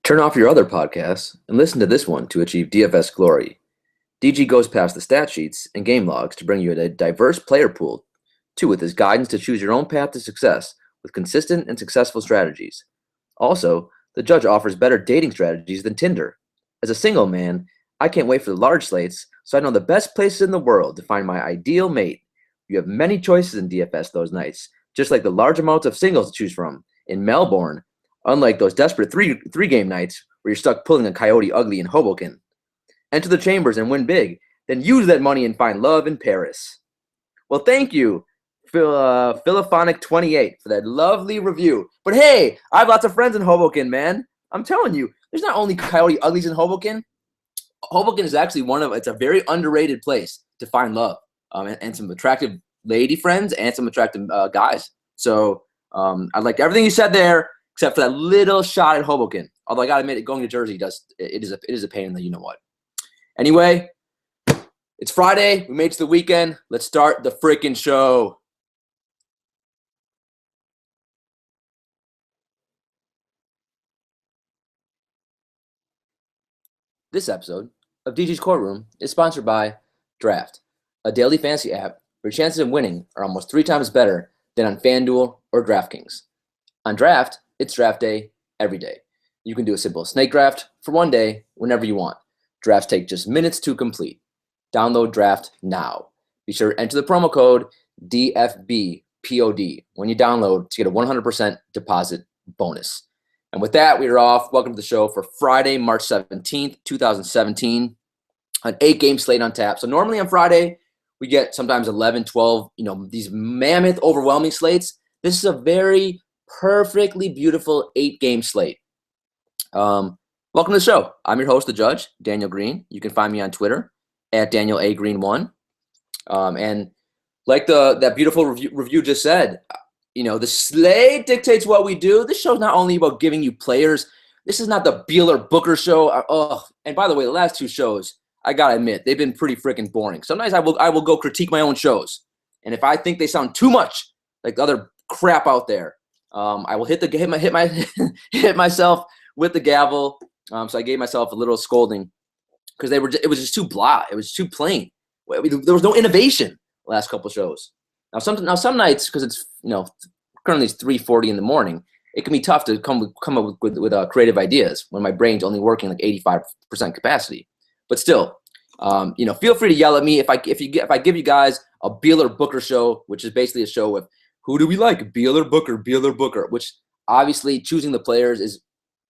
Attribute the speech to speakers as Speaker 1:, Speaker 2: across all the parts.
Speaker 1: Turn off your other podcasts and listen to this one to achieve DFS glory. DG goes past the stat sheets and game logs to bring you a diverse player pool, too, with his guidance to choose your own path to success with consistent and successful strategies. Also, the judge offers better dating strategies than Tinder. As a single man, I can't wait for the large slates, so I know the best places in the world to find my ideal mate. You have many choices in DFS those nights, just like the large amounts of singles to choose from. In Melbourne, unlike those desperate three-game nights where you're stuck pulling a coyote ugly in Hoboken. Enter the chambers and win big, then use that money and find love in Paris. Well, thank you, Philophonic28, for that lovely review. But hey, I have lots of friends in Hoboken, man. I'm telling you, there's not only coyote uglies in Hoboken. Hoboken is actually it's a very underrated place to find love and some attractive lady friends and some attractive guys. So I like everything you said there, except for that little shot at Hoboken. Although I gotta admit, going to Jersey it is a pain in the you know what. Anyway, it's Friday. We made it to the weekend. Let's start the freaking show. This episode of DG's Courtroom is sponsored by Draft, a daily fantasy app where chances of winning are almost 3 times better than on FanDuel or DraftKings. On Draft, it's draft day every day. You can do a simple snake draft for one day whenever you want. Drafts take just minutes to complete. Download Draft now. Be sure to enter the promo code DFBPOD when you download to get a 100% deposit bonus. And with that, we are off. Welcome to the show for Friday, March 17th, 2017. An 8-game slate on tap. So normally on Friday, we get sometimes 11, 12, these mammoth, overwhelming slates. This is a very perfectly beautiful 8-game slate. Welcome to the show. I'm your host, the judge, Daniel Green. You can find me on Twitter at DanielAGreen1. And like that beautiful review just said, the slate dictates what we do. This show's not only about giving you players. This is not the Beeler Booker show. And by the way, the last 2 shows, I gotta admit, they've been pretty freaking boring. Sometimes I will go critique my own shows. And if I think they sound too much like the other crap out there, I will hit myself with the gavel. So I gave myself a little scolding because it was just too blah. It was too plain. There was no innovation the last couple of shows. Now some nights, because it's currently it's 3:40 in the morning, it can be tough to come up with creative ideas when my brain's only working like 85% capacity. But still, feel free to yell at me if I give you guys a Beeler Booker show, which is basically a show with who do we like, Beeler Booker, which obviously choosing the players is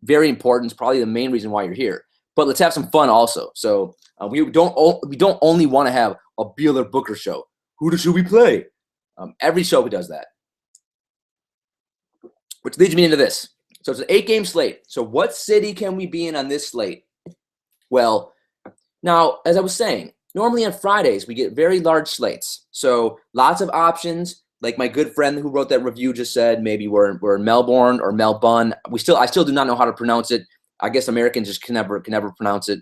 Speaker 1: very important. It's probably the main reason why you're here. But let's have some fun also. So we don't only want to have a Beeler Booker show. Who should we play? Every show does that. Which leads me into this. So it's an 8-game slate. So what city can we be in on this slate? Well, now, as I was saying, normally on Fridays, we get very large slates. So lots of options. Like my good friend who wrote that review just said, maybe we're in Melbourne or Melbourne. I still do not know how to pronounce it. I guess Americans just can never pronounce it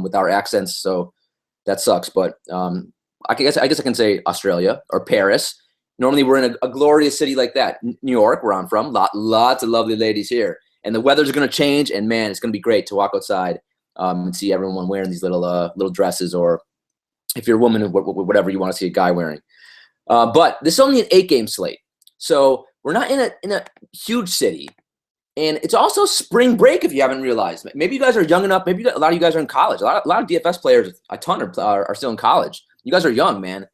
Speaker 1: with our accents. So that sucks. But I guess I can say Australia or Paris. Normally we're in a glorious city like that. New York, where I'm from, lots of lovely ladies here. And the weather's going to change. And man, it's going to be great to walk outside and see everyone wearing these little dresses, or if you're a woman, whatever you want to see a guy wearing. But this is only an 8-game slate. So we're not in a huge city. And it's also spring break, if you haven't realized. Maybe you guys are young enough. Maybe a lot of you guys are in college. A lot of DFS players, a ton are still in college. You guys are young, man.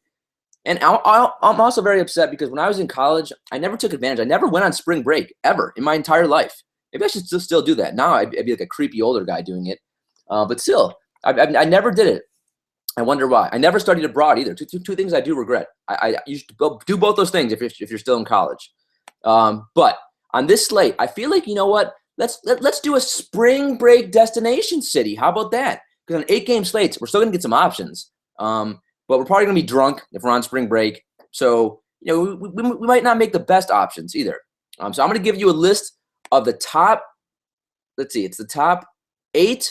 Speaker 1: And I'm also very upset because when I was in college, I never took advantage. I never went on spring break, ever, in my entire life. Maybe I should still do that. Now I'd be like a creepy older guy doing it. But still, I never did it. I wonder why. I never studied abroad either. Two things I do regret. I used to do both those things if you're still in college. But on this slate, I feel like, you know what? Let's do a spring break destination city. How about that? Because on 8-game slates, we're still gonna get some options. But we're probably gonna be drunk if we're on spring break. So we might not make the best options either. So I'm gonna give you a list of the top. Let's see, it's the top 8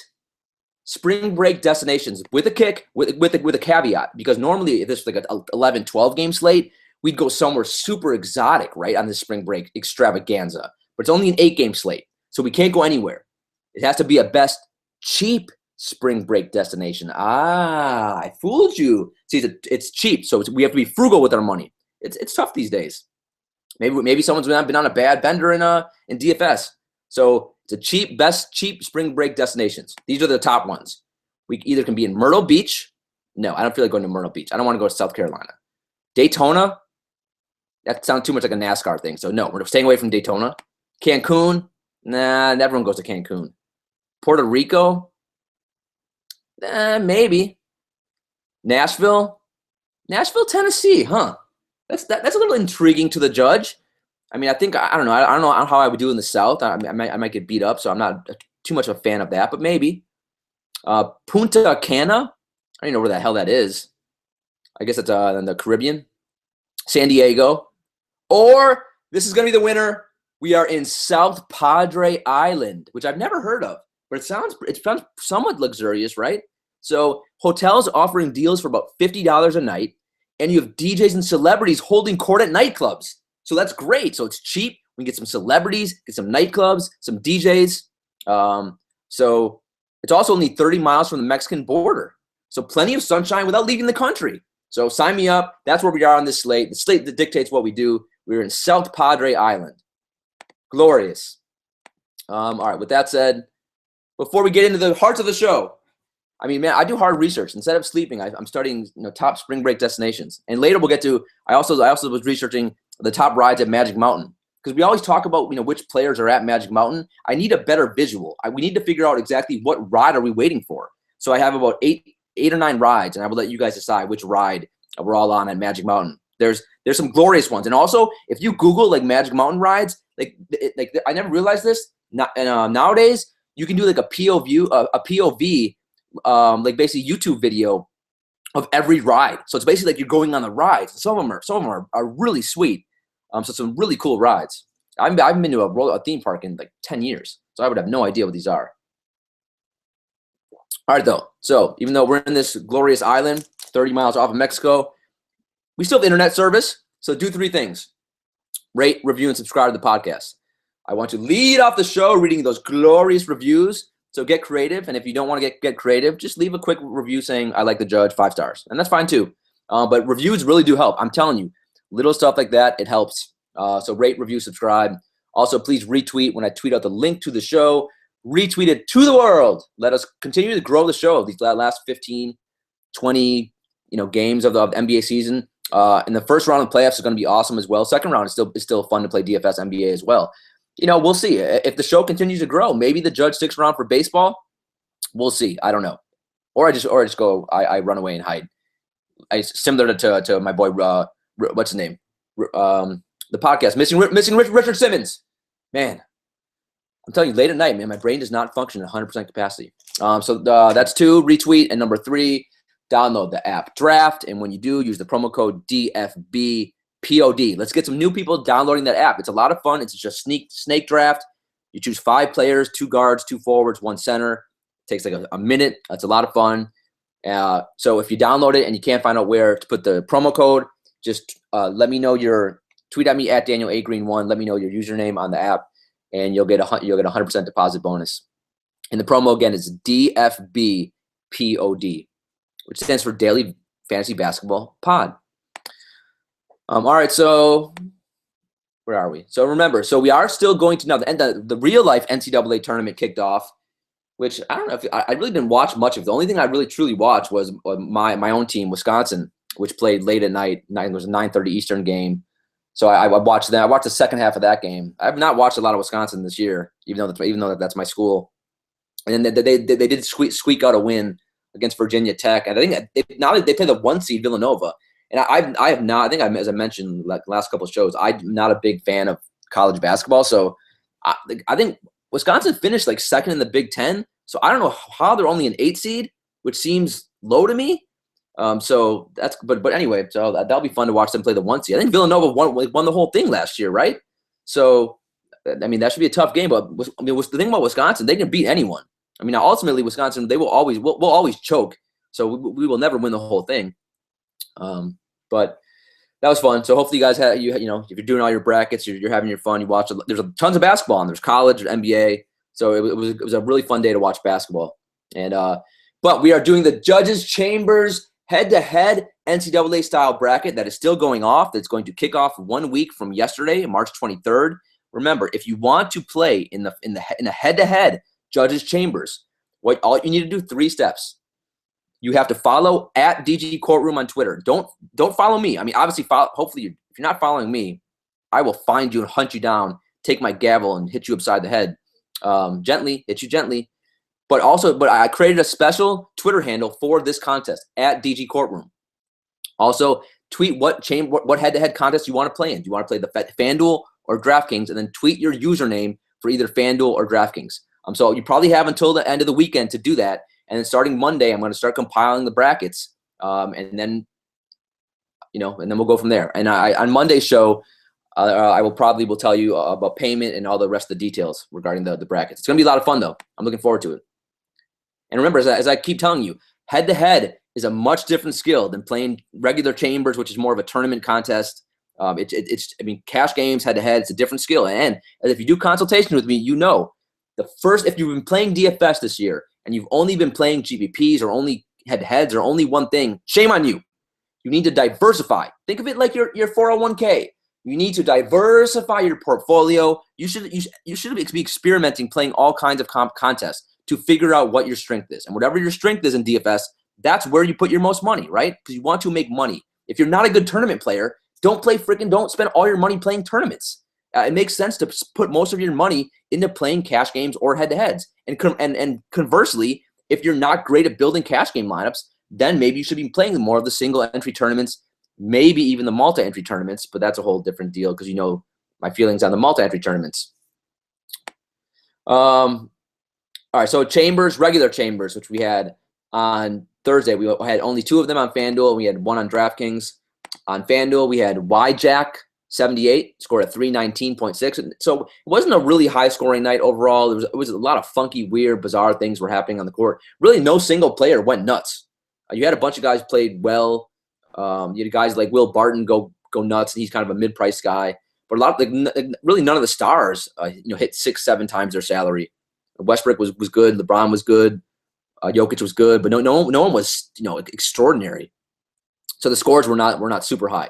Speaker 1: spring break destinations with a kick, with a caveat, because normally if this was like an 11, 12 game slate, we'd go somewhere super exotic, right, on this spring break extravaganza. But it's only an 8-game slate, so we can't go anywhere. It has to be a best cheap spring break destination. Ah, I fooled you. See, it's cheap, so we have to be frugal with our money. It's tough these days. Maybe someone's been on a bad bender in DFS. So it's a best cheap spring break destinations. These are the top ones. We either can be in Myrtle Beach. No, I don't feel like going to Myrtle Beach. I don't want to go to South Carolina. Daytona. That sounds too much like a NASCAR thing. So no, we're staying away from Daytona. Cancun. Nah, everyone goes to Cancun. Puerto Rico. Maybe. Nashville, Tennessee, huh? That's a little intriguing to the judge. I mean, I don't know. I don't know how I would do in the South. I might get beat up, so I'm not too much of a fan of that. But maybe Punta Cana. I don't even know where the hell that is. I guess it's in the Caribbean. San Diego, or this is going to be the winner. We are in South Padre Island, which I've never heard of, but it sounds somewhat luxurious, right? So hotels offering deals for about $50 a night, and you have DJs and celebrities holding court at nightclubs. So that's great. So it's cheap. We can get some celebrities, get some nightclubs, some DJs. So it's also only 30 miles from the Mexican border. So plenty of sunshine without leaving the country. So sign me up. That's where we are on this slate. The slate that dictates what we do. We're in South Padre Island. Glorious. All right, with that said, before we get into the hearts of the show, I mean, man, I do hard research. Instead of sleeping, I'm studying, top spring break destinations. And later we'll get to, I also was researching the top rides at Magic Mountain. Because we always talk about, which players are at Magic Mountain. I need a better visual. We need to figure out exactly what ride are we waiting for. So I have about eight or nine rides, and I will let you guys decide which ride we're all on at Magic Mountain. There's some glorious ones. And also, if you Google like Magic Mountain rides, like I never realized this. Nowadays, you can do like a POV, like basically YouTube video of every ride. So it's basically like you're going on the rides. Some of them are really sweet. So some really cool rides. I haven't been to a theme park in like 10 years, so I would have no idea what these are. All right, though. So even though we're in this glorious island, 30 miles off of Mexico, we still have internet service. So do three things: rate, review, and subscribe to the podcast. I want to lead off the show reading those glorious reviews. So get creative, and if you don't want to get creative, just leave a quick review saying, I like the judge, 5 stars. And that's fine too. But reviews really do help. I'm telling you, little stuff like that, it helps. So rate, review, subscribe. Also, please retweet when I tweet out the link to the show. Retweet it to the world. Let us continue to grow the show. These last 15, 20 games of the NBA season. And the first round of playoffs is going to be awesome as well. Second round is still fun to play DFS NBA as well. We'll see. If the show continues to grow, maybe the judge sticks around for baseball. We'll see. I don't know. Or I just go, I run away and hide. Similar to my boy, what's his name? The podcast, Missing Richard Simmons. Man, I'm telling you, late at night, man, my brain does not function at 100% capacity. So that's 2, retweet. And number 3, download the app Draft. And when you do, use the promo code DFBPOD. Let's get some new people downloading that app. It's a lot of fun. It's just snake draft. You choose 5 players, 2 guards, 2 forwards, 1 center. It takes like a minute. That's a lot of fun. So if you download it and you can't find out where to put the promo code, just let me know tweet at me at Daniel A Green 1. Let me know your username on the app, and you'll get a 100% deposit bonus. And the promo again is DFBPOD, which stands for Daily Fantasy Basketball Pod. All right, so where are we? So remember, we are still going to now the real life NCAA tournament kicked off, which I don't know if I really didn't watch much of. The only thing I really truly watched was my own team, Wisconsin, which played late at night. It was a 9:30 Eastern game. So I watched that. I watched the second half of that game. I have not watched a lot of Wisconsin this year, even though that's my school. And then they did squeak out a win against Virginia Tech. And I think now they play the 1 seed Villanova. And I have not. I think as I mentioned like last couple of shows, I'm not a big fan of college basketball. So I think Wisconsin finished like second in the Big Ten. So I don't know how they're only an 8 seed, which seems low to me. So that's but anyway, so that'll be fun to watch them play the 1 seed. I think Villanova won the whole thing last year, right? So I mean that should be a tough game. But the thing about Wisconsin, they can beat anyone. I mean, now ultimately Wisconsin, they will always choke. So we will never win the whole thing. But that was fun. So hopefully you guys have if you're doing all your brackets, you're having your fun. You watch. There's tons of basketball on. There's college, NBA. So it was a really fun day to watch basketball. And but we are doing the Judges Chambers head-to-head NCAA style bracket that is still going off. That's going to kick off 1 week from yesterday, March 23rd. Remember, if you want to play in the head-to-head Judges Chambers, all you need to do 3 steps. You have to follow at DG Courtroom on Twitter. Don't follow me. I mean, obviously, hopefully, if you're not following me, I will find you and hunt you down, take my gavel and hit you upside the head, gently, hit you gently. But I created a special Twitter handle for this contest at DG Courtroom. Also, tweet what head-to-head contest you want to play in. Do you want to play the FanDuel or DraftKings? And then tweet your username for either FanDuel or DraftKings. So you probably have until the end of the weekend to do that. And then starting Monday, I'm going to start compiling the brackets, and then we'll go from there. And on Monday's show, I will tell you about payment and all the rest of the details regarding the brackets. It's going to be a lot of fun, though. I'm looking forward to it. And remember, as I keep telling you, head-to-head is a much different skill than playing regular chambers, which is more of a tournament contest. Cash games, head-to-head, it's a different skill. And if you do consultation with me, if you've been playing DFS this year and you've only been playing GPPs or only head-to-heads or only one thing, shame on you. You need to diversify. Think of it like your 401k. You need to diversify your portfolio. You should be experimenting, playing all kinds of contests to figure out what your strength is. And whatever your strength is in DFS, that's where you put your most money, right? Because you want to make money. If you're not a good tournament player, don't spend all your money playing tournaments. It makes sense to put most of your money into playing cash games or head-to-heads. And conversely, if you're not great at building cash game lineups, then maybe you should be playing more of the single entry tournaments, maybe even the multi-entry tournaments, but that's a whole different deal because my feelings on the multi-entry tournaments. All right, so regular chambers, which we had on Thursday. We had only 2 of them on FanDuel, and we had 1 on DraftKings. On FanDuel, we had YJack78, scored at 319.6. So it wasn't a really high-scoring night overall. It was a lot of funky, weird, bizarre things were happening on the court. Really, no single player went nuts. You had a bunch of guys played well. You had guys like Will Barton go nuts, and he's kind of a mid-price guy. But really none of the stars, hit 6-7 times their salary. Westbrook was good. LeBron was good. Jokic was good, but no one was extraordinary. So the scores were not super high.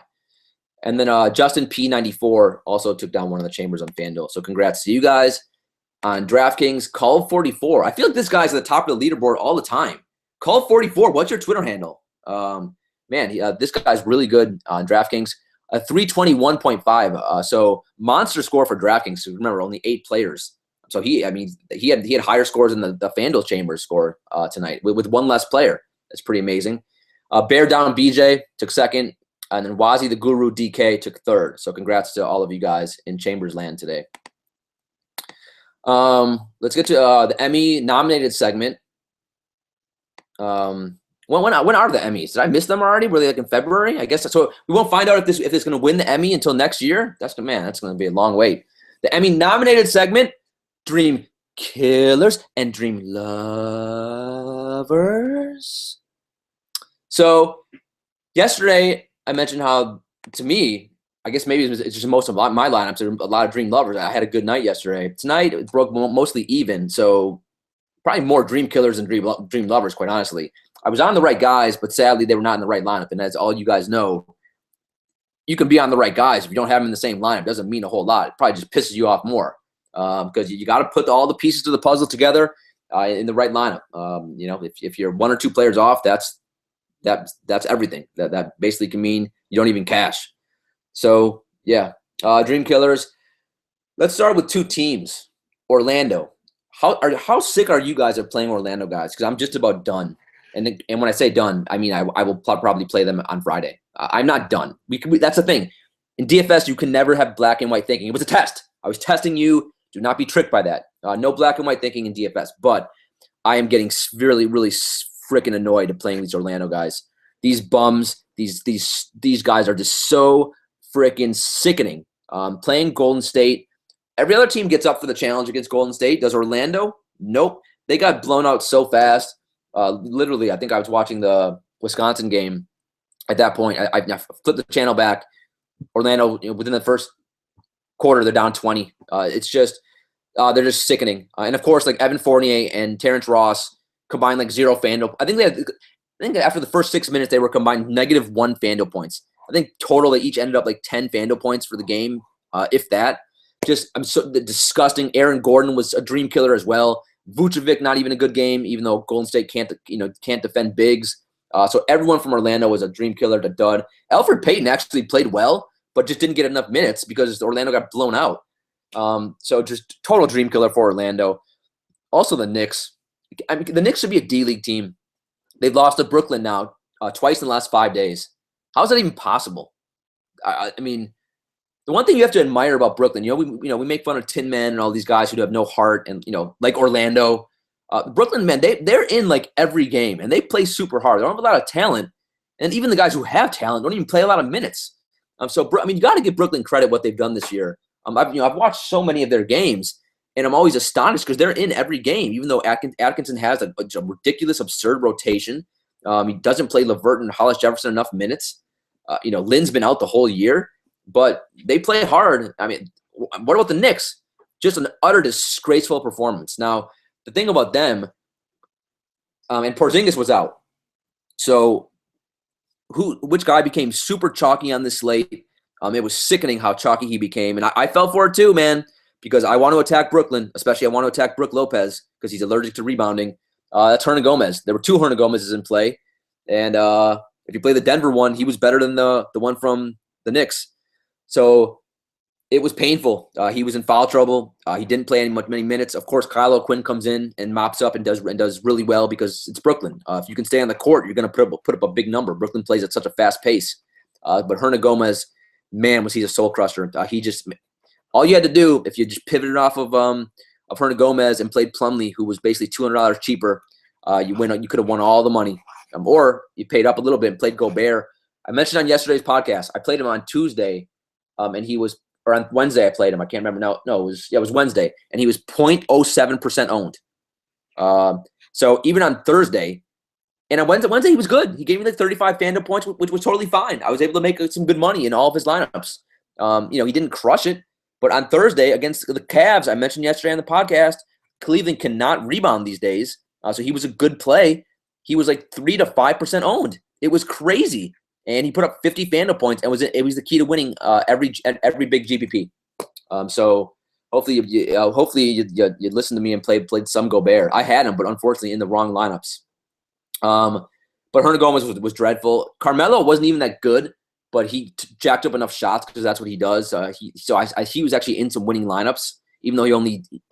Speaker 1: And then Justin P94 also took down one of the chambers on FanDuel. So congrats to you guys. On DraftKings, Call44. I feel like this guy's at the top of the leaderboard all the time. Call44, what's your Twitter handle? This guy's really good on DraftKings. 321.5. So monster score for DraftKings. Remember, only 8 players. So he had higher scores than the FanDuel Chambers score tonight with 1 less player. That's pretty amazing. Bear Down BJ took 2nd, and then Wazi the Guru DK took 3rd. So congrats to all of you guys in Chambers land today. Let's get to the Emmy nominated segment. When are the Emmys? Did I miss them already? Were they like in February? I guess so. We won't find out if it's going to win the Emmy until next year. That's going to be a long wait. The Emmy nominated segment: Dream Killers and Dream Lovers. So yesterday I mentioned how, to me, I guess maybe it's just most of my lineups are a lot of Dream Lovers. I had a good night yesterday. Tonight it broke mostly even, so probably more Dream Killers than Dream Lovers, quite honestly. I was on the right guys, but sadly they were not in the right lineup. And as all you guys know, you can be on the right guys. If you don't have them in the same lineup, it doesn't mean a whole lot. It probably just pisses you off more because you got to put all the pieces of the puzzle together in the right lineup. If you're 1 or 2 players off, that's everything. That basically can mean you don't even cash. So, yeah, Dream Killers. Let's start with 2 teams. Orlando. How sick are you guys of playing Orlando guys? Because I'm just about done. And when I say done, I mean I will probably play them on Friday. I'm not done. That's the thing. In DFS, you can never have black and white thinking. It was a test. I was testing you. Do not be tricked by that. No black and white thinking in DFS. But I am getting really, really freaking annoyed at playing these Orlando guys. These bums, these guys are just so freaking sickening. Playing Golden State. Every other team gets up for the challenge against Golden State. Does Orlando? Nope. They got blown out so fast. Literally, I think I was watching the Wisconsin game. At that point, I flipped the channel back. Orlando, within the first quarter, they're down 20. It's just They're just sickening. And of course, like Evan Fournier and Terrence Ross combined like 0 FanDuel. I think after the first 6 minutes, they were combined -1 FanDuel points. I think total they each ended up like 10 FanDuel points for the game, if that. I'm so disgusting. Aaron Gordon was a dream killer as well. Vucevic, not even a good game, even though Golden State can't defend bigs. So everyone from Orlando was a dream killer to dud. Elfrid Payton actually played well, but just didn't get enough minutes because Orlando got blown out. So just total dream killer for Orlando. Also the Knicks. I mean, the Knicks should be a D-League team. They've lost to Brooklyn now twice in the last 5 days. How is that even possible? I mean, the one thing you have to admire about Brooklyn, we make fun of Tin Man and all these guys who have no heart, and like Orlando, Brooklyn, man, they're in like every game and they play super hard. They don't have a lot of talent, and even the guys who have talent don't even play a lot of minutes. So I mean, you got to give Brooklyn credit what they've done this year. I've watched so many of their games, and I'm always astonished because they're in every game, even though Atkinson has a ridiculous, absurd rotation. He doesn't play LeVert and Hollis Jefferson enough minutes. Lynn's been out the whole year, but they play hard. I mean, what about the Knicks? Just an utter disgraceful performance. Now, the thing about them, and Porzingis was out. So which guy became super chalky on this slate? It was sickening how chalky he became. And I fell for it too, man, because I want to attack Brooklyn, especially I want to attack Brook Lopez because he's allergic to rebounding. That's Hernangomez. There were 2 Hernangomez's in play. And if you play the Denver one, he was better than the one from the Knicks. So it was painful. He was in foul trouble. He didn't play many minutes. Of course, Kyle O'Quinn comes in and mops up and does really well because it's Brooklyn. If you can stay on the court, you're going to put up a big number. Brooklyn plays at such a fast pace. But Hernangomez, man, was he a soul crusher. All you had to do if you just pivoted off of Hernangomez and played Plumlee, who was basically $200 cheaper, you could have won all the money. Or you paid up a little bit and played Gobert. I mentioned on yesterday's podcast, I played him on Tuesday, and he was, or on Wednesday I played him. I can't remember. No, it was Wednesday, and he was 0.07% owned. So even on Thursday, and on Wednesday he was good. He gave me like 35 FanDuel points, which was totally fine. I was able to make some good money in all of his lineups. He didn't crush it, but on Thursday against the Cavs, I mentioned yesterday on the podcast, Cleveland cannot rebound these days. So he was a good play. He was like 3 to 5% owned. It was crazy, and he put up 50 FanDuel points, and it was the key to winning every big GPP. So hopefully you listened to me and played some Gobert. I had him, but unfortunately in the wrong lineups. But Hernangomez was dreadful. Carmelo wasn't even that good, but he jacked up enough shots because that's what he does. He was actually in some winning lineups, even though he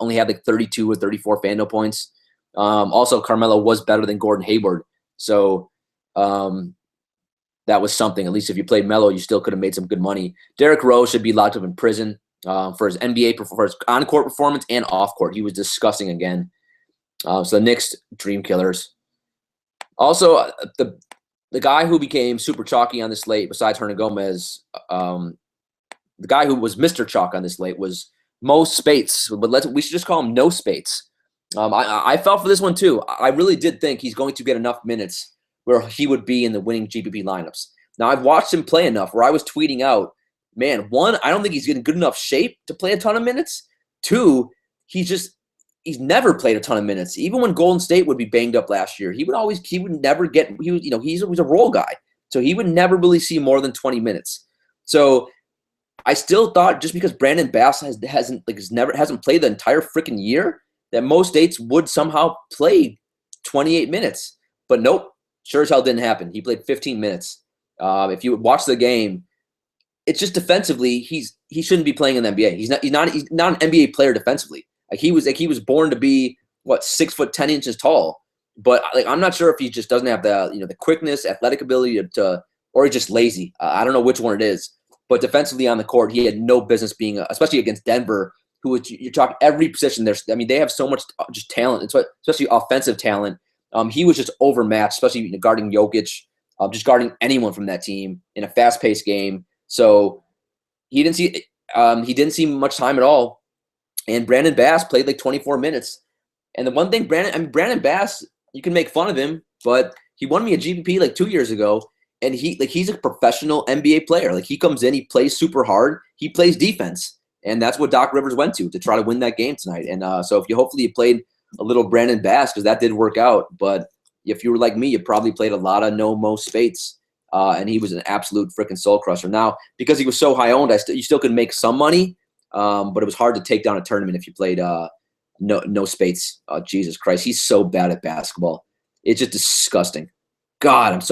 Speaker 1: only had like 32 or 34 FanDuel points. Also, Carmelo was better than Gordon Hayward. So that was something. At least if you played Melo, you still could have made some good money. Derrick Rose should be locked up in prison for his for his on-court performance and off-court. He was disgusting again. So the Knicks, dream killers. Also, the guy who became super chalky on this slate, besides Hernangomez, the guy who was Mr. Chalk on this slate was Mo Spates. But we should just call him No Spates. I fell for this one too. I really did think he's going to get enough minutes where he would be in the winning GPP lineups. Now, I've watched him play enough where I was tweeting out, man, 1, I don't think he's in good enough shape to play a ton of minutes. 2, he's never played a ton of minutes. Even when Golden State would be banged up last year, he would never get, he was a role guy. So he would never really see more than 20 minutes. So I still thought just because Brandon Bass hasn't played the entire freaking year, that Mo Spates would somehow play 28 minutes. But nope, sure as hell didn't happen. He played 15 minutes. If you watch the game, it's just defensively, he shouldn't be playing in the NBA. He's not an NBA player defensively. He was born to be 6 foot 10 inches tall. But I'm not sure if he just doesn't have the quickness, athletic ability or he's just lazy. I don't know which one it is. But defensively on the court, he had no business being, especially against Denver, who you're talking every position. They have so much just talent, especially offensive talent. He was just overmatched, especially guarding Jokic, just guarding anyone from that team in a fast-paced game. So he didn't see much time at all. And Brandon Bass played like 24 minutes. And the one thing, Brandon Bass, you can make fun of him, but he won me a GPP like 2 years ago. And he's a professional NBA player. Like he comes in, he plays super hard, he plays defense. And that's what Doc Rivers went to try to win that game tonight. And so hopefully you played a little Brandon Bass, because that did work out. But if you were like me, you probably played a lot of Mo Spates. And he was an absolute freaking soul crusher. Now, because he was so high owned, you still could make some money, but it was hard to take down a tournament if you played no Spates. Jesus Christ, he's so bad at basketball. It's just disgusting. God,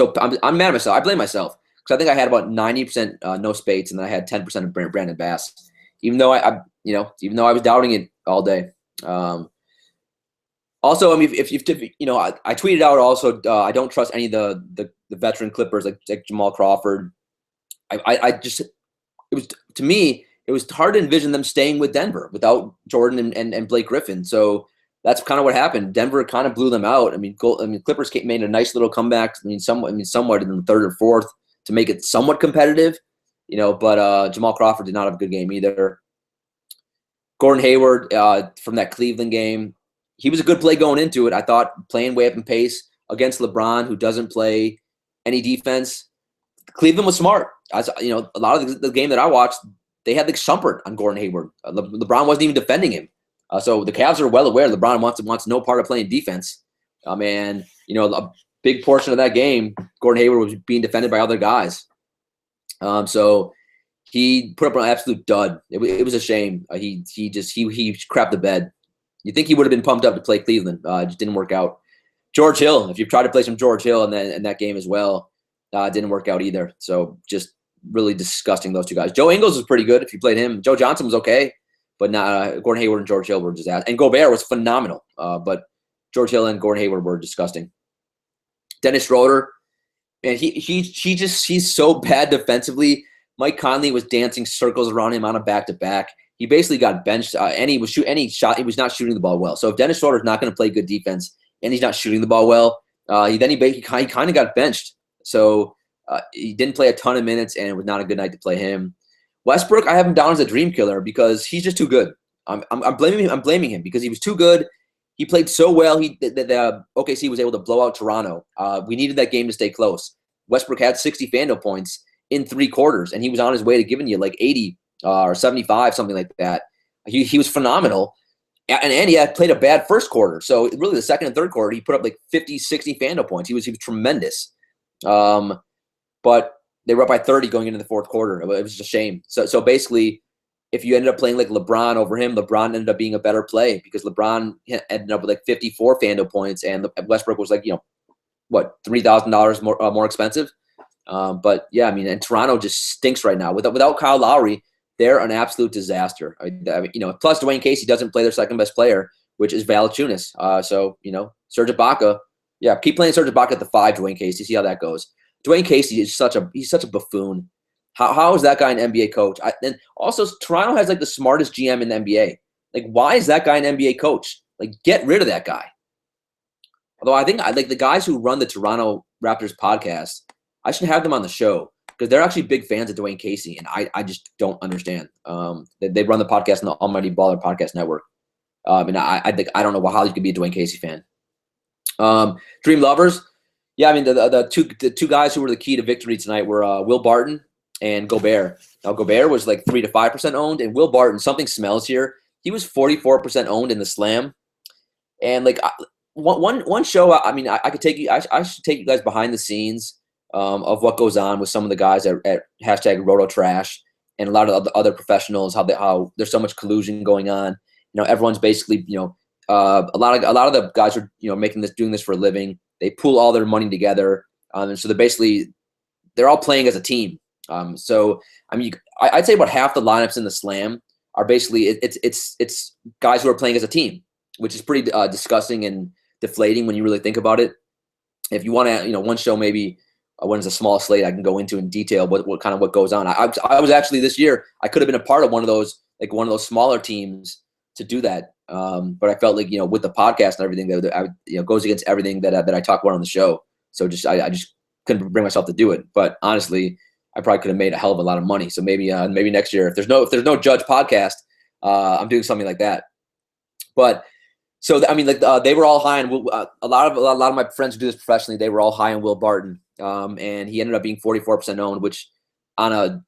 Speaker 1: I'm mad at myself. I blame myself, because I think I had about 90% no Spates, and then I had 10% of Brandon Bass, even though I was doubting it all day. Also, I mean, if I tweeted out also, I don't trust any of the veteran Clippers like Jamal Crawford. To me, it was hard to envision them staying with Denver without Jordan and Blake Griffin. So that's kind of what happened. Denver kind of blew them out. I mean, Clippers made a nice little comeback. Somewhat in the third or fourth to make it somewhat competitive, But Jamal Crawford did not have a good game either. Gordon Hayward from that Cleveland game, he was a good play going into it. I thought playing way up in pace against LeBron, who doesn't play any defense. Cleveland was smart. A lot of the game that I watched, they had the shumpert on Gordon Hayward. LeBron wasn't even defending him. So the Cavs are well aware LeBron wants no part of playing defense. And a big portion of that game, Gordon Hayward was being defended by other guys. So he put up an absolute dud. It was a shame. He crapped the bed. You think he would have been pumped up to play Cleveland. It just didn't work out. George Hill, if you've tried to play some George Hill in that game as well, it didn't work out either. So just really disgusting, those two guys. Joe Ingles was pretty good if you played him. Joe Johnson was okay, but not Gordon Hayward and George Hill were disaster. And Gobert was phenomenal, but George Hill and Gordon Hayward were disgusting. Dennis Schroeder, man, he's so bad defensively. Mike Conley was dancing circles around him on a back-to-back. He basically got benched, and he was he was not shooting the ball well. So if Dennis Schroeder is not going to play good defense and he's not shooting the ball well, he kind of got benched. So he didn't play a ton of minutes, and it was not a good night to play him. Westbrook, I have him down as a dream killer because he's just too good. I'm blaming him because he was too good. He played so well. OKC was able to blow out Toronto. We needed that game to stay close. Westbrook had 60 FanDuel points in 3 quarters, and he was on his way to giving you like 80 or 75, something like that. He was phenomenal. And he had played a bad first quarter. So really the second and third quarter, he put up like 50, 60 FanDuel points. He was tremendous. But they were up by 30 going into the fourth quarter. It was just a shame. So basically, if you ended up playing like LeBron over him, LeBron ended up being a better play because LeBron ended up with like 54 FanDuel points, and Westbrook was like, $3,000 more expensive. But yeah, I mean, and Toronto just stinks right now. Without Kyle Lowry, they're an absolute disaster. Plus Dwayne Casey doesn't play their second best player, which is Valanciunas. So Serge Ibaka, keep playing Serge Ibaka at the 5. Dwayne Casey, see how that goes. Dwayne Casey is such a buffoon. How is that guy an NBA coach? And also, Toronto has like the smartest GM in the NBA. Like, why is that guy an NBA coach? Like, get rid of that guy. Although I think the guys who run the Toronto Raptors podcast, I should have them on the show because they're actually big fans of Dwayne Casey, and I just don't understand. They run the podcast on the Almighty Baller Podcast Network, and I don't know how you could be a Dwayne Casey fan. Dream Lovers, yeah, I mean the two guys who were the key to victory tonight were Will Barton and Gobert. Now Gobert was like 3 to 5% owned, and Will Barton, something smells here. He was 44% owned in the Slam, and like one show. I mean, I could take you. I should take you guys behind the scenes of what goes on with some of the guys at hashtag RotoTrash and a lot of the other professionals. How there's so much collusion going on. Everyone's basically a lot of the guys are doing this for a living. They pool all their money together, and so they're all playing as a team. So I mean, I'd say about half the lineups in the Slam are basically it's guys who are playing as a team, which is pretty disgusting and deflating when you really think about it. If you want to, one show maybe when it's a small slate, I can go into in detail what goes on. I was actually this year I could have been a part of one of those smaller teams to do that, but I felt like with the podcast and everything that goes against everything that I talk about on the show. So I just couldn't bring myself to do it. But honestly, I probably could have made a hell of a lot of money. So maybe next year, if there's no Judge podcast, I'm doing something like that. But so I mean, they were all high on a lot of my friends who do this professionally. They were all high on Will Barton, and he ended up being 44% owned, which on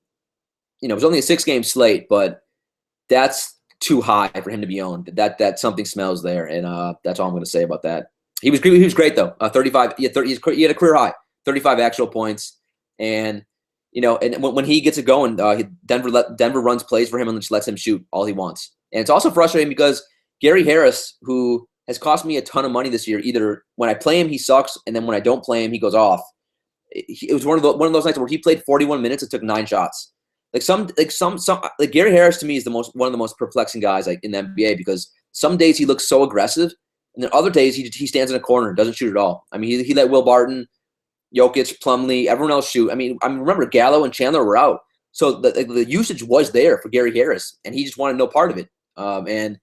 Speaker 1: it was only a 6-game slate, but that's too high for him to be owned. That something smells there, and that's all I'm going to say about that. He was great though. 35. He had a career high, 35 actual points, and and when he gets it going, Denver runs plays for him and just lets him shoot all he wants. And it's also frustrating because Gary Harris, who has cost me a ton of money this year, either when I play him he sucks, and then when I don't play him he goes off. It was one of those nights where he played 41 minutes and took 9 shots. Like Gary Harris to me is one of the most perplexing guys like in the NBA, because some days he looks so aggressive, and then other days he stands in a corner and doesn't shoot at all. I mean, he let Will Barton, Jokic, Plumlee, everyone else shoot. I mean, remember Gallo and Chandler were out, so the usage was there for Gary Harris, and he just wanted no part of it. And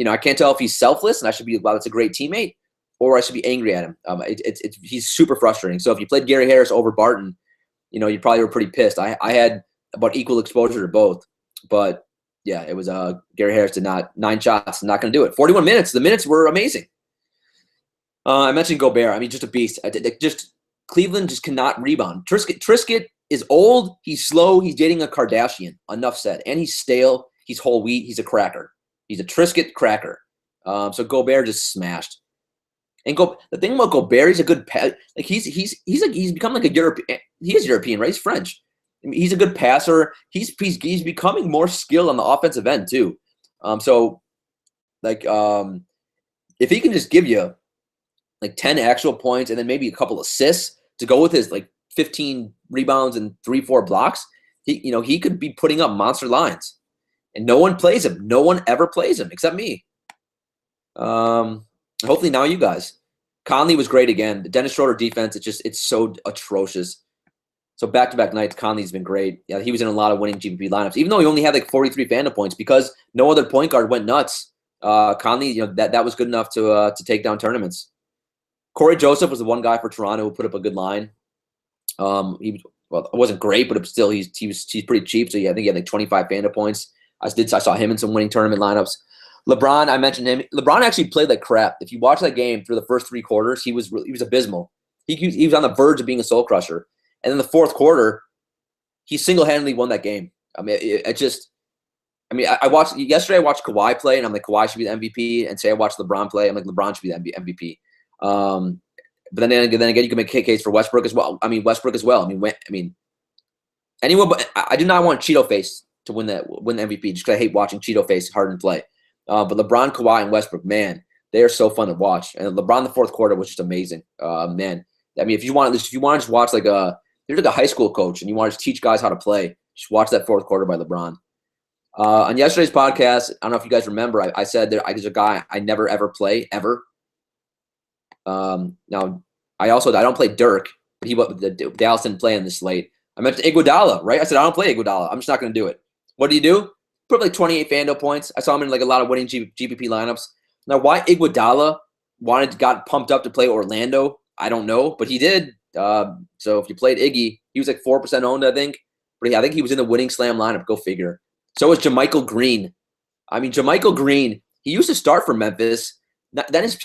Speaker 1: I can't tell if he's selfless and I should be, wow, that's a great teammate, or I should be angry at him. He's super frustrating. So if you played Gary Harris over Barton, you probably were pretty pissed. I had about equal exposure to both, but yeah, it was Gary Harris did not 9 shots, not going to do it. 41 minutes. The minutes were amazing. I mentioned Gobert. I mean, just a beast. Cleveland just cannot rebound. Trisket is old. He's slow. He's dating a Kardashian. Enough said. And he's stale. He's whole wheat. He's a cracker. He's a Trisket cracker. So Gobert just smashed. And the thing about Gobert, he's a good like he's become like a European. He is European, right? He's French. I mean, he's a good passer. He's becoming more skilled on the offensive end too. If he can just give you like 10 actual points and then maybe a couple assists to go with his like 15 rebounds and 3-4 blocks, he could be putting up monster lines. And no one plays him. No one ever plays him except me. Hopefully now you guys. Conley was great again. The Dennis Schroeder defense, it's so atrocious. So back-to-back nights, Conley's been great. Yeah, he was in a lot of winning GPP lineups, even though he only had like 43 Fandom points because no other point guard went nuts. Conley, that was good enough to take down tournaments. Corey Joseph was the one guy for Toronto who put up a good line. It wasn't great, but still he's pretty cheap. So yeah, I think he had like 25 Fandom points. I saw him in some winning tournament lineups. LeBron, I mentioned him. LeBron actually played like crap. If you watch that game through the first 3 quarters, he was abysmal. He was on the verge of being a soul crusher. And in the fourth quarter, he single-handedly won that game. I mean, I watched yesterday. I watched Kawhi play, and I'm like, Kawhi should be the MVP. And today I watched LeBron play. I'm like, LeBron should be the MVP. But then again, you can make a case for Westbrook as well. I mean, Westbrook as well. Anyone, but I do not want Cheeto Face to win the MVP just because I hate watching Cheeto Face Harden play. But LeBron, Kawhi, and Westbrook, man, they are so fun to watch. And LeBron in the fourth quarter was just amazing. Man, I mean, if you want to just watch you're like a high school coach and you want to teach guys how to play, just watch that fourth quarter by LeBron. On yesterday's podcast, I don't know if you guys remember, I said there's a guy I never ever play ever. Now I don't play Dirk, but Dallas didn't play in this slate. I mentioned Iguodala, right? I said I don't play Iguodala. I'm just not going to do it. What do? Put up like 28 Fando points. I saw him in like a lot of winning GPP lineups. Now, why Iguodala got pumped up to play Orlando, I don't know, but he did. So if you played Iggy, he was like 4% owned, I think. But yeah, I think he was in the winning slam lineup. Go figure. So was JaMychal Green. I mean, JaMychal Green, he used to start for Memphis. Memphis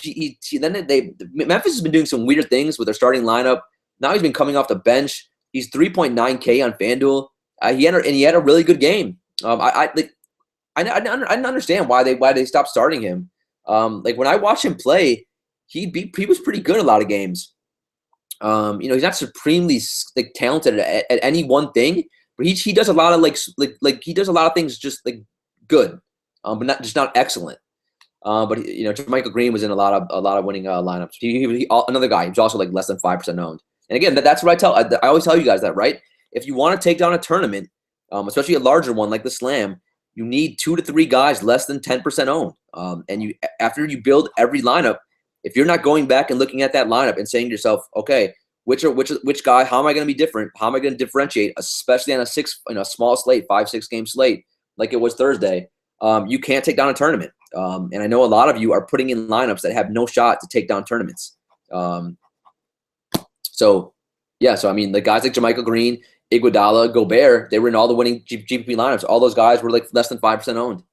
Speaker 1: has been doing some weird things with their starting lineup. Now he's been coming off the bench. He's 3.9K on FanDuel. He had a really good game. I didn't understand why they stopped starting him. Like when I watch him play, he was pretty good a lot of games. He's not supremely like talented at any one thing, but he does a lot of like he does a lot of things just like good, but not excellent. But JaMychal Green was in a lot of winning lineups. He another guy. He was also like less than 5% owned. And again, that's what I always tell you guys that, right? If you want to take down a tournament, especially a larger one like the Slam, you need 2 to 3 guys less than 10% owned. And after you build every lineup, if you're not going back and looking at that lineup and saying to yourself, okay, which guy? How am I going to be different? How am I going to differentiate? Especially on a small slate, 5-6 game slate like it was Thursday. You can't take down a tournament. And I know a lot of you are putting in lineups that have no shot to take down tournaments. So I mean, the guys like JaMychal Green, Iguodala, Gobert, they were in all the winning GPP lineups. All those guys were like less than 5% owned.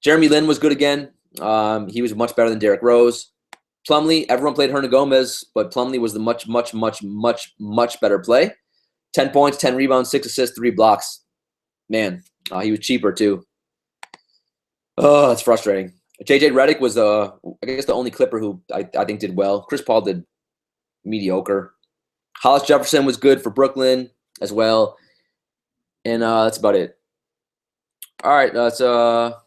Speaker 1: Jeremy Lin was good again. He was much better than Derrick Rose. Plumlee, everyone played Hernangomez, but Plumlee was the much better play. 10 points, 10 rebounds, 6 assists, 3 blocks. Man, he was cheaper too. Oh, it's frustrating. JJ Redick was I guess the only Clipper who I think did well. Chris Paul did mediocre. Hollis Jefferson was good for Brooklyn as well, and that's about it. All right, let's talk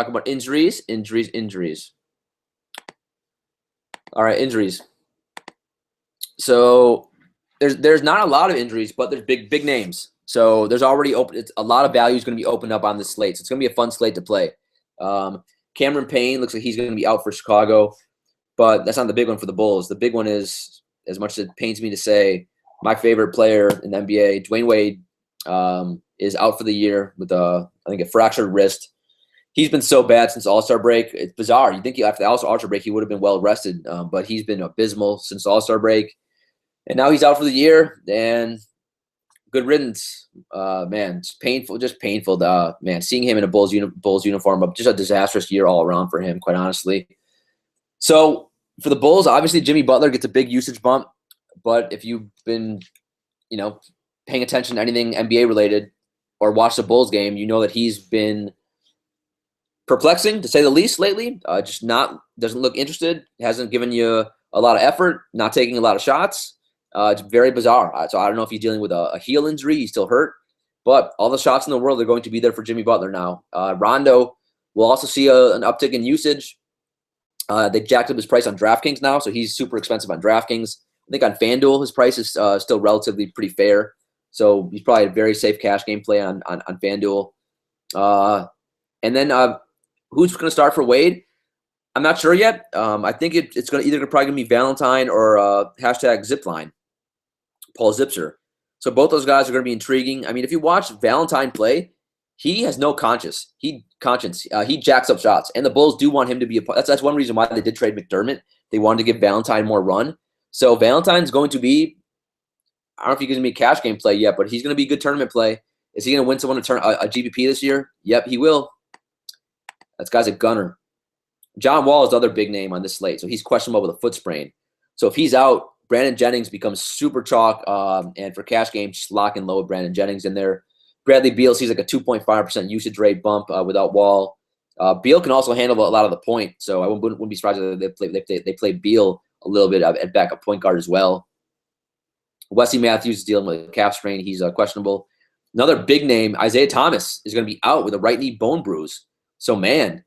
Speaker 1: about injuries. All right, injuries. So there's not a lot of injuries, but there's big names. So there's already a lot of value is going to be opened up on this slate. So it's going to be a fun slate to play. Cameron Payne looks like he's going to be out for Chicago, but that's not the big one for the Bulls. The big one is, as much as it pains me to say, my favorite player in the NBA, Dwayne Wade, is out for the year with I think a fractured wrist. He's been so bad since All-Star break. It's bizarre. You think after the All-Star break he would have been well rested, but he's been abysmal since All-Star break. And now he's out for the year, and good riddance. Man, it's painful, just painful. Man, seeing him in a Bulls uniform, but just a disastrous year all around for him, quite honestly. So for the Bulls, obviously Jimmy Butler gets a big usage bump, but if you've been, paying attention to anything NBA related or watched the Bulls game, you know that he's been perplexing, to say the least, lately. Just doesn't look interested, hasn't given you a lot of effort, not taking a lot of shots. It's very bizarre. So I don't know if he's dealing with a heel injury. He's still hurt. But all the shots in the world are going to be there for Jimmy Butler now. Rondo will also see an uptick in usage. They jacked up his price on DraftKings now, so he's super expensive on DraftKings. I think on FanDuel, his price is still relatively pretty fair. So he's probably a very safe cash game play on FanDuel. And then who's going to start for Wade? I'm not sure yet. I think it's going to either probably going to be Valentine or hashtag Zipline, Paul Zipser. So both those guys are going to be intriguing. I mean, if you watch Valentine play, he has no conscience. He jacks up shots, and the Bulls do want him to be a part. That's one reason why they did trade McDermott. They wanted to give Valentine more run. So Valentine's going to be, I don't know if he's going to be a cash game play yet, but he's going to be a good tournament play. Is he going to win someone a GPP this year? Yep, he will. That guy's a gunner. John Wall is the other big name on this slate, so he's questionable with a foot sprain. So if he's out, Brandon Jennings becomes super chalk, and for cash games, just lock and load Brandon Jennings in there. Bradley Beal sees like a 2.5% usage rate bump without Wall. Beal can also handle a lot of the point, so I wouldn't be surprised if they play Beal a little bit at backup point guard as well. Wesley Matthews is dealing with a calf strain. He's questionable. Another big name, Isaiah Thomas, is going to be out with a right knee bone bruise. So, man,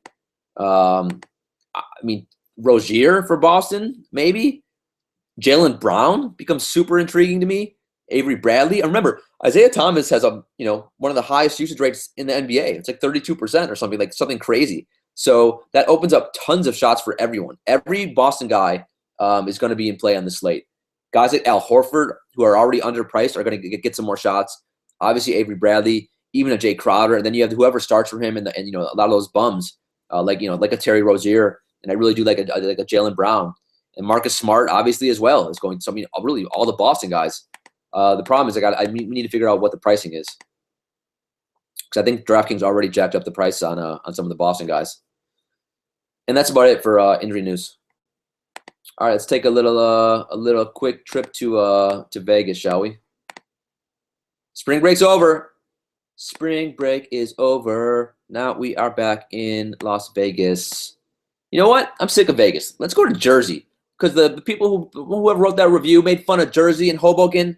Speaker 1: Rozier for Boston, maybe. Jaylen Brown becomes super intriguing to me. Avery Bradley. I remember Isaiah Thomas has one of the highest usage rates in the NBA. It's like 32% or something crazy. So that opens up tons of shots for everyone. Every Boston guy is going to be in play on the slate. Guys like Al Horford, who are already underpriced, are going to get some more shots. Obviously, Avery Bradley, even a Jay Crowder, and then you have whoever starts for him, and a lot of those bums, like a Terry Rozier, and I really do like a Jaylen Brown, and Marcus Smart, obviously as well is going. So really all the Boston guys. The problem is I need to figure out what the pricing is, because I think DraftKings already jacked up the price on some of the Boston guys, and that's about it for injury news. All right, let's take a little quick trip to Vegas, shall we? Spring break's over. Spring break is over. Now we are back in Las Vegas. You know what? I'm sick of Vegas. Let's go to Jersey, because the people whoever wrote that review made fun of Jersey and Hoboken.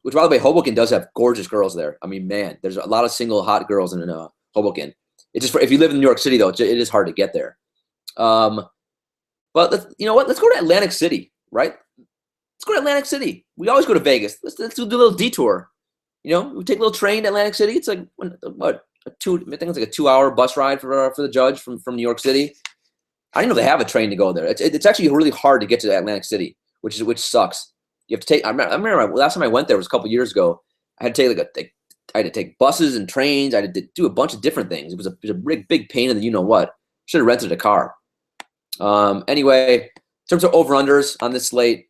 Speaker 1: Which, by the way, Hoboken does have gorgeous girls there. I mean, man, there's a lot of single hot girls in Hoboken. It's just if you live in New York City, though, it is hard to get there. But you know what? Let's go to Atlantic City, right? Let's go to Atlantic City. We always go to Vegas. Let's do a little detour. We take a little train to Atlantic City. It's like I think it's like a 2-hour bus ride for the judge from New York City. I didn't know they have a train to go there. It's actually really hard to get to Atlantic City, which sucks. You have to take. I remember last time I went there was a couple years ago. I had to take I had to take buses and trains. I had to do a bunch of different things. It was a big pain in the you know what. Should have rented a car. Anyway, in terms of over-unders on this slate,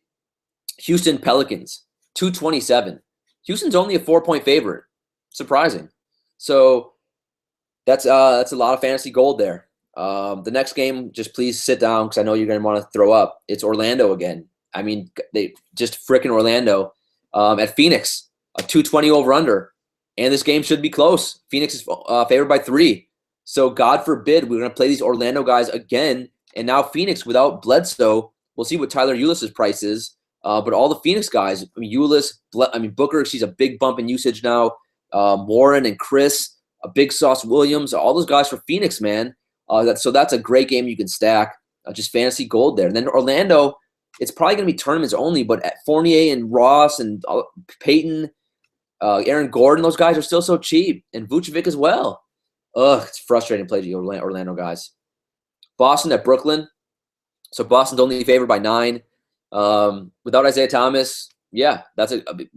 Speaker 1: Houston Pelicans, 227. Houston's only a 4-point favorite. Surprising. So that's a lot of fantasy gold there. The next game, just please sit down because I know you're going to want to throw up. It's Orlando again. I mean, they just frickin' Orlando at Phoenix, a 220 over-under. And this game should be close. Phoenix is favored by 3. So God forbid we're going to play these Orlando guys again. And now Phoenix without Bledsoe, we'll see what Tyler Ulis's price is. But all the Phoenix guys, I mean, Booker, she's a big bump in usage now. Warren and Chris, a big Sauce Williams, all those guys for Phoenix, man. So that's a great game you can stack. Just fantasy gold there. And then Orlando, it's probably going to be tournaments only, but at Fournier and Ross and Peyton, Aaron Gordon, those guys are still so cheap. And Vucevic as well. Ugh, it's frustrating to play the Orlando guys. Boston at Brooklyn. So Boston's only favored by 9. Without Isaiah Thomas, yeah,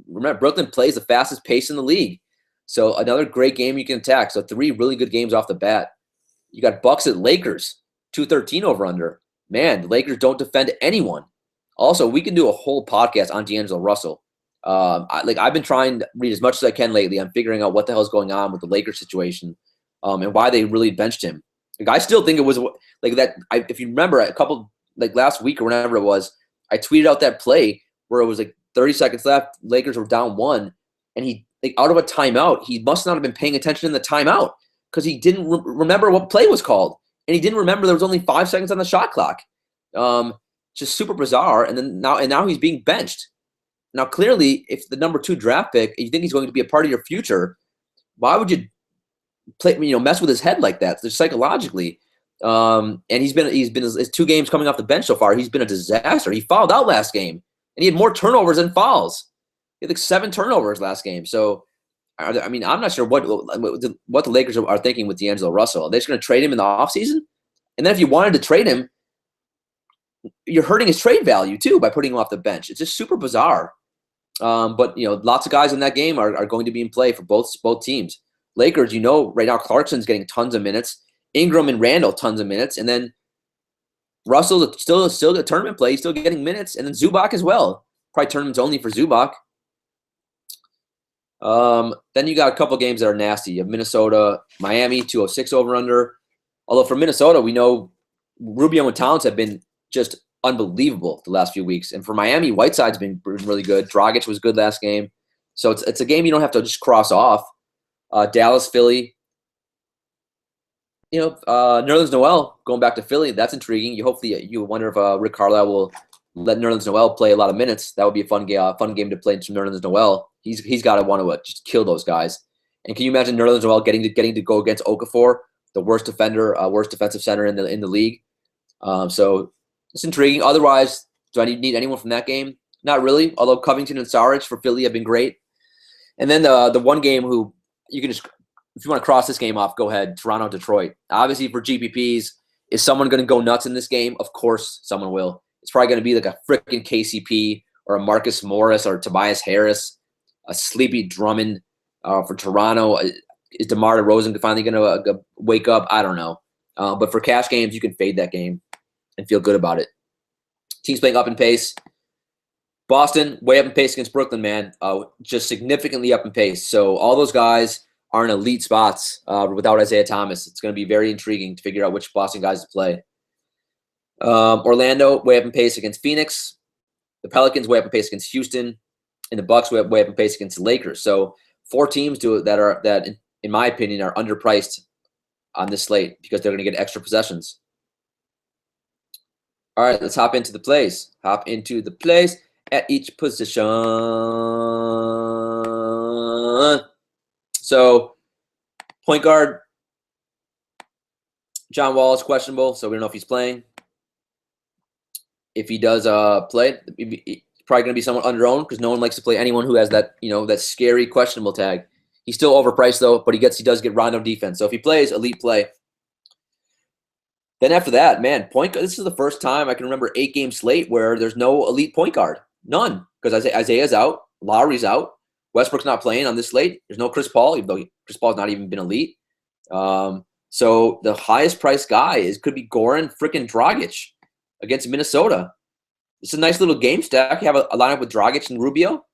Speaker 1: remember, Brooklyn plays the fastest pace in the league. So another great game you can attack. So 3 really good games off the bat. You got Bucks at Lakers, 213 over under. Man, the Lakers don't defend anyone. Also, we can do a whole podcast on D'Angelo Russell. I've been trying to read as much as I can lately. I'm figuring out what the hell is going on with the Lakers situation, and why they really benched him. I still think it was like that. If you remember, a couple last week or whenever it was, I tweeted out that play where it was 30 seconds left. Lakers were down 1, and he out of a timeout. He must not have been paying attention in the timeout because he didn't remember what play was called, and he didn't remember there was only 5 seconds on the shot clock. Just super bizarre. And now he's being benched. Now, clearly, if the number 2 draft pick, you think he's going to be a part of your future, why would you mess with his head like that? Just psychologically. And he's been his 2 games coming off the bench so far. He's been a disaster. He fouled out last game, and he had more turnovers than fouls. He had 7 turnovers last game. So, I'm not sure what the Lakers are thinking with D'Angelo Russell. Are they just going to trade him in the offseason? And then if you wanted to trade him, you're hurting his trade value too by putting him off the bench. It's just super bizarre. But lots of guys in that game are going to be in play for both teams. Lakers, right now Clarkson's getting tons of minutes. Ingram and Randall tons of minutes, and then Russell's still a tournament play. He's still getting minutes, and then Zubac as well. Probably tournaments only for Zubac. Then you got a couple games that are nasty. You have Minnesota, Miami, 206 over under. Although for Minnesota, we know Rubio and Towns have been just unbelievable the last few weeks. And for Miami, Whiteside's been really good. Dragic was good last game. So it's a game you don't have to just cross off. Dallas, Philly. Nerlens Noel going back to Philly. That's intriguing. You wonder if Rick Carlisle will let Nerlens Noel play a lot of minutes. That would be a fun game to play some Nerlens Noel. He's got to want to just kill those guys. And can you imagine Nerlens Noel getting to go against Okafor, the worst defensive center in the league? So it's intriguing. Otherwise, do I need anyone from that game? Not really. Although Covington and Saric for Philly have been great. And then the one game who you can just, if you want to cross this game off, go ahead. Toronto, Detroit. Obviously for GPPs, is someone going to go nuts in this game? Of course, someone will. It's probably going to be like a freaking KCP or a Marcus Morris or Tobias Harris, a sleepy Drummond for Toronto. Is DeMar DeRozan finally going to wake up? I don't know. But for cash games, you can fade that game and feel good about it. Teams playing up in pace. Boston, way up in pace against Brooklyn, man. Just significantly up in pace. So all those guys are in elite spots without Isaiah Thomas. It's going to be very intriguing to figure out which Boston guys to play. Orlando, way up in pace against Phoenix. The Pelicans, way up in pace against Houston. And the Bucks, way up in pace against the Lakers. So 4 teams that in my opinion, are underpriced on this slate because they're going to get extra possessions. All right, let's hop into the plays. At each position. So, point guard, John Wall is questionable, so we don't know if he's playing. If he does play, it's probably going to be someone under-owned because no one likes to play anyone who has that, that scary questionable tag. He's still overpriced though, but he does get Rondo defense. So if he plays, elite play. Then after that, man, this is the first time I can remember 8-game slate where there's no elite point guard. None. Because Isaiah's out, Lowry's out, Westbrook's not playing on this slate. There's no Chris Paul, even though Chris Paul's not even been elite. So the highest priced guy could be Goran freaking Dragic against Minnesota. It's a nice little game stack. You have a lineup with Dragic and Rubio.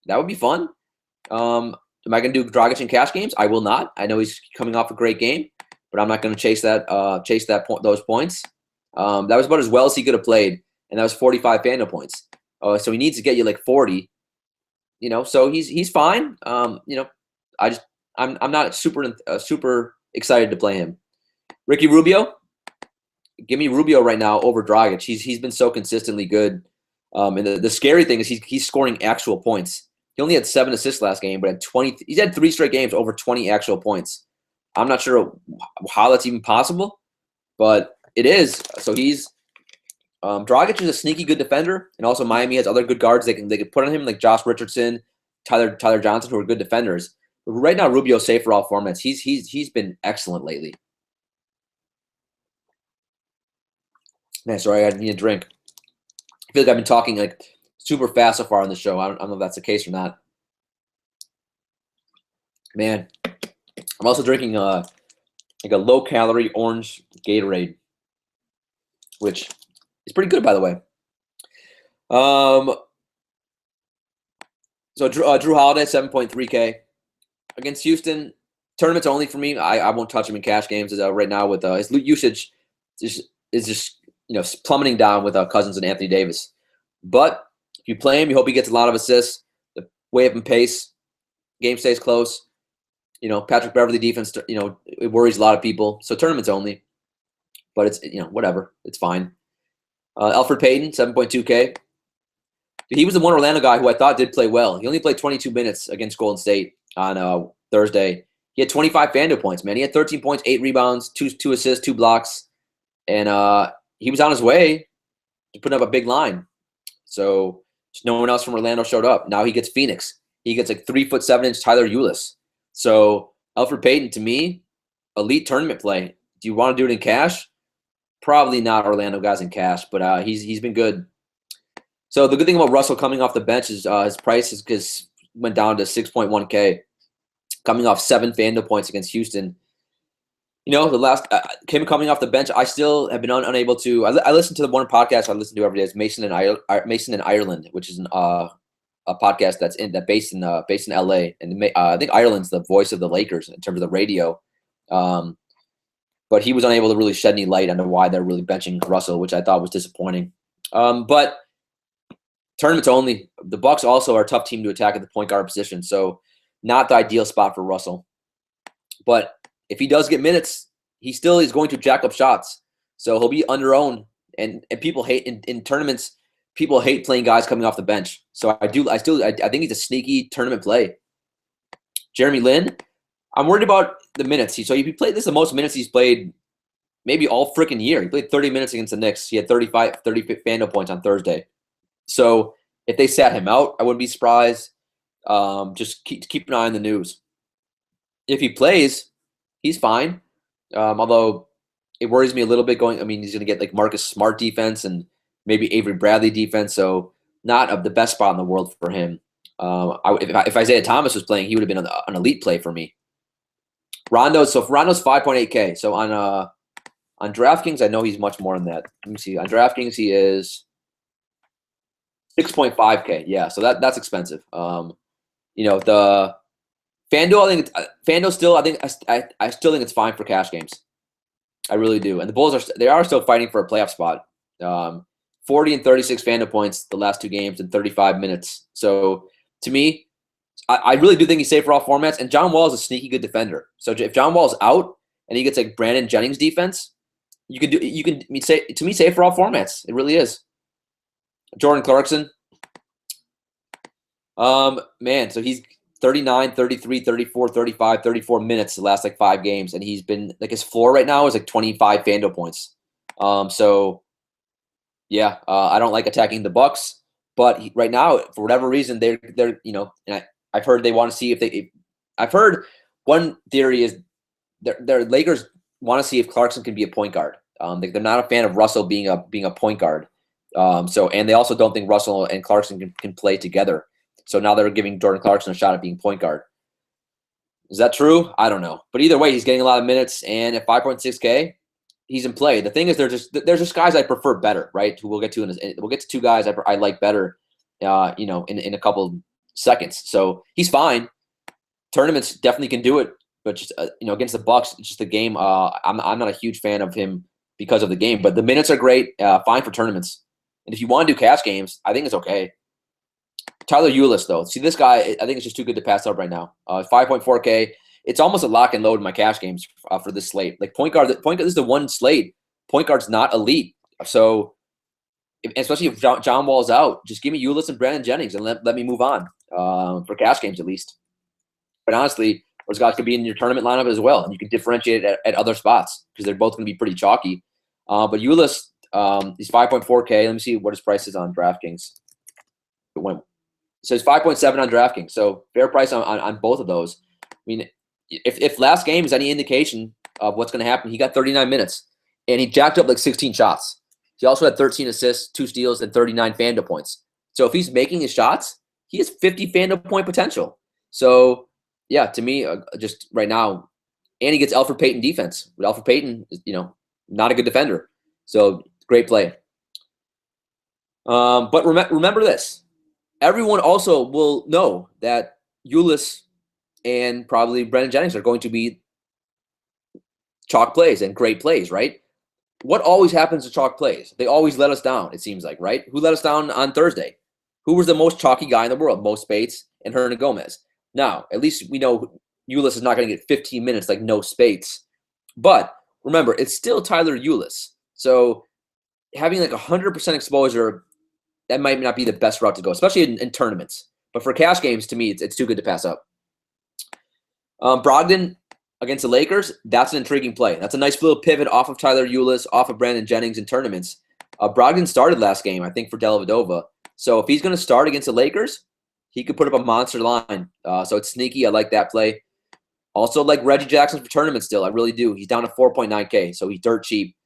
Speaker 1: That would be fun. Am I going to do Dragic in cash games? I will not. I know he's coming off a great game, but I'm not going to chase those points. That was about as well as he could have played, and that was 45 FanDuel points. So he needs to get you like 40. So he's fine. I'm not super excited to play him. Ricky Rubio, give me Rubio right now over Dragic. He's been so consistently good. And the scary thing is he's scoring actual points. He only had 7 assists last game, but had 20. He's had 3 straight games over 20 actual points. I'm not sure how that's even possible, but it is. So he's Dragic is a sneaky good defender, and also Miami has other good guards they can put on him, like Josh Richardson, Tyler Johnson, who are good defenders. But right now, Rubio's safe for all formats. He's been excellent lately. Man, sorry, I need a drink. I feel like I've been talking like super fast so far on the show. I don't know if that's the case or not. Man, I'm also drinking like a low-calorie orange Gatorade, which is pretty good, by the way. So Drew Holiday, 7.3K against Houston. Tournaments only for me. I won't touch him in cash games right now with his usage is just plummeting down with Cousins and Anthony Davis. But if you play him, you hope he gets a lot of assists. The way up in pace, game stays close. Patrick Beverley defense, it worries a lot of people. So tournaments only, but it's whatever, it's fine. Elfrid Payton, 7.2K. He was the one Orlando guy who I thought did play well. He only played 22 minutes against Golden State on Thursday. He had 25 FanDuel points, man. He had 13 points, 8 rebounds, 2 assists, 2 blocks, and he was on his way to put up a big line. So no one else from Orlando showed up. Now he gets Phoenix. He gets like 3'7" Tyler Ulis. So Elfrid Payton, to me, elite tournament play. Do you want to do it in cash? Probably not Orlando guys in cash, but he's been good. So the good thing about Russell coming off the bench is his price went down to 6.1K, coming off 7 FanDuel points against Houston. The last coming off the bench, I still have been unable to. I listen to the one podcast I listen to every day. It's Mason in Ireland, which is a podcast that's based in LA, and I think Ireland's the voice of the Lakers in terms of the radio. But he was unable to really shed any light on why they're really benching Russell, which I thought was disappointing. But tournaments only. The Bucks also are a tough team to attack at the point guard position, so not the ideal spot for Russell. But if he does get minutes, he still is going to jack up shots. So he'll be under-owned, and people hate in tournaments. People hate playing guys coming off the bench. So I think he's a sneaky tournament play. Jeremy Lin, I'm worried about the minutes. This is the most minutes he's played maybe all freaking year. He played 30 minutes against the Knicks. He had 30 FanDuel points on Thursday. So if they sat him out, I wouldn't be surprised. Just keep an eye on the news. If he plays, he's fine. Although it worries me a little bit he's going to get like Marcus Smart defense and maybe Avery Bradley defense. So not of the best spot in the world for him. If Isaiah Thomas was playing, he would have been an elite play for me. Rondo's 5.8K. So on DraftKings, I know he's much more than that. Let me see. On DraftKings, he is 6.5K. Yeah, so that's expensive. The FanDuel, FanDuel still, I still think it's fine for cash games. I really do. And the Bulls are still fighting for a playoff spot. 40 and 36 FanDuel points the last 2 games in 35 minutes. So to me, I really do think he's safe for all formats. And John Wall is a sneaky good defender. So if John Wall's out and he gets like Brandon Jennings defense, you can say to me safe for all formats. It really is. Jordan Clarkson. Man, so he's 39, 33, 34, 35, 34 minutes the last like 5 games, and he's been like his floor right now is like 25 FanDuel points. So yeah, I don't like attacking the Bucks, but right now for whatever reason they're and I've heard they want to see I've heard one theory is their Lakers want to see if Clarkson can be a point guard. They're not a fan of Russell being a point guard. And they also don't think Russell and Clarkson can play together. So now they're giving Jordan Clarkson a shot at being point guard. Is that true? I don't know. But either way, he's getting a lot of minutes, and at 5.6K, he's in play. The thing is, there's just guys I prefer better, right? Who we'll get to we'll get to 2 guys I like better, in a couple seconds. So he's fine. Tournaments definitely can do it, but just against the Bucks, it's just the game. I'm not a huge fan of him because of the game, but the minutes are great. Fine for tournaments. And if you want to do cash games, I think it's okay. Tyler Eulis, though. See, this guy, I think it's just too good to pass up right now. 5.4K. It's almost a lock and load in my cash games for this slate. Like point guard, this is the one slate. Point guard's not elite. So, especially if John Wall's out, just give me Eulis and Brandon Jennings and let me move on for cash games at least. But honestly, those guys could be in your tournament lineup as well, and you can differentiate it at other spots because they're both going to be pretty chalky. But Eulis, he's 5.4K. Let me see what his price is on DraftKings. So it's 5.7 on DraftKings. So fair price on both of those. I mean, if last game is any indication of what's going to happen, he got 39 minutes, and he jacked up like 16 shots. He also had 13 assists, 2 steals, and 39 FanDuel points. So if he's making his shots, he has 50 FanDuel point potential. So, yeah, to me, just right now, and he gets Elfrid Payton defense. But Elfrid Payton is, not a good defender. So, great play. But remember this. Everyone also will know that Eulis and probably Brandon Jennings are going to be chalk plays and great plays, right? What always happens to chalk plays? They always let us down, it seems like, right? Who let us down on Thursday? Who was the most chalky guy in the world? Mo Spates and Hernangomez. Now, at least we know Eulis is not going to get 15 minutes like no Spates. But remember, it's still Tyler Eulis. So having like 100% exposure, that might not be the best route to go, especially in tournaments. But for cash games, to me, it's too good to pass up. Brogdon against the Lakers, that's an intriguing play. That's a nice little pivot off of Tyler Eulis, off of Brandon Jennings in tournaments. Brogdon started last game, I think, for Dellavedova. So if he's going to start against the Lakers, he could put up a monster line. So it's sneaky. I like that play. Also like Reggie Jackson for tournament still. I really do. He's down to 4.9K, so he's dirt cheap.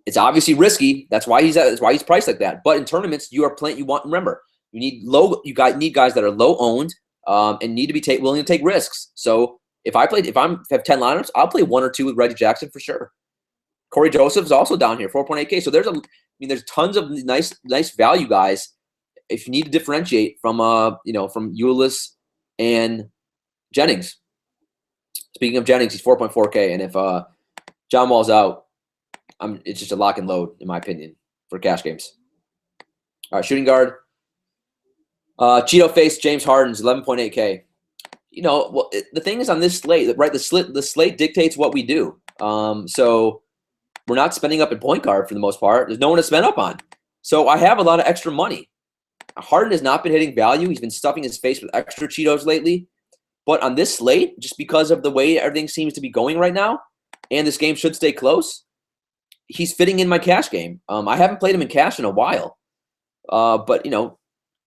Speaker 1: It's obviously risky. That's why he's priced like that. But in tournaments, remember, you need guys that are low owned and need to be willing to take risks. So if I have 10 lineups, I'll play 1 or 2 with Reggie Jackson for sure. Corey Joseph is also down here, 4.8K. So there's tons of nice value guys. If you need to differentiate from from Eulis and Jennings. Speaking of Jennings, he's 4.4K, and if John Wall's out, it's just a lock and load in my opinion for cash games. All right, shooting guard. Cheeto face James Harden's 11.8K. The thing is on this slate, right? The slate dictates what we do. So we're not spending up at point guard for the most part. There's no one to spend up on. So I have a lot of extra money. Harden has not been hitting value. He's been stuffing his face with extra Cheetos lately. But on this slate, just because of the way everything seems to be going right now, and this game should stay close, he's fitting in my cash game. I haven't played him in cash in a while. But,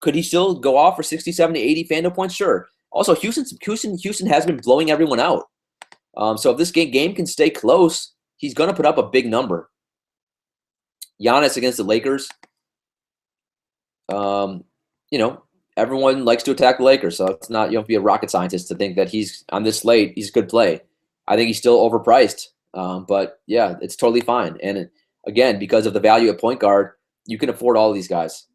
Speaker 1: could he still go off for 60, 70, 80 FanDuel points? Sure. Also, Houston has been blowing everyone out. So if this game can stay close, he's going to put up a big number. Giannis against the Lakers. Everyone likes to attack the Lakers, so it's not, you don't have to be a rocket scientist to think that he's on this slate. He's a good play. I think he's still overpriced. But yeah, it's totally fine. And again, because of the value at point guard, you can afford all of these guys.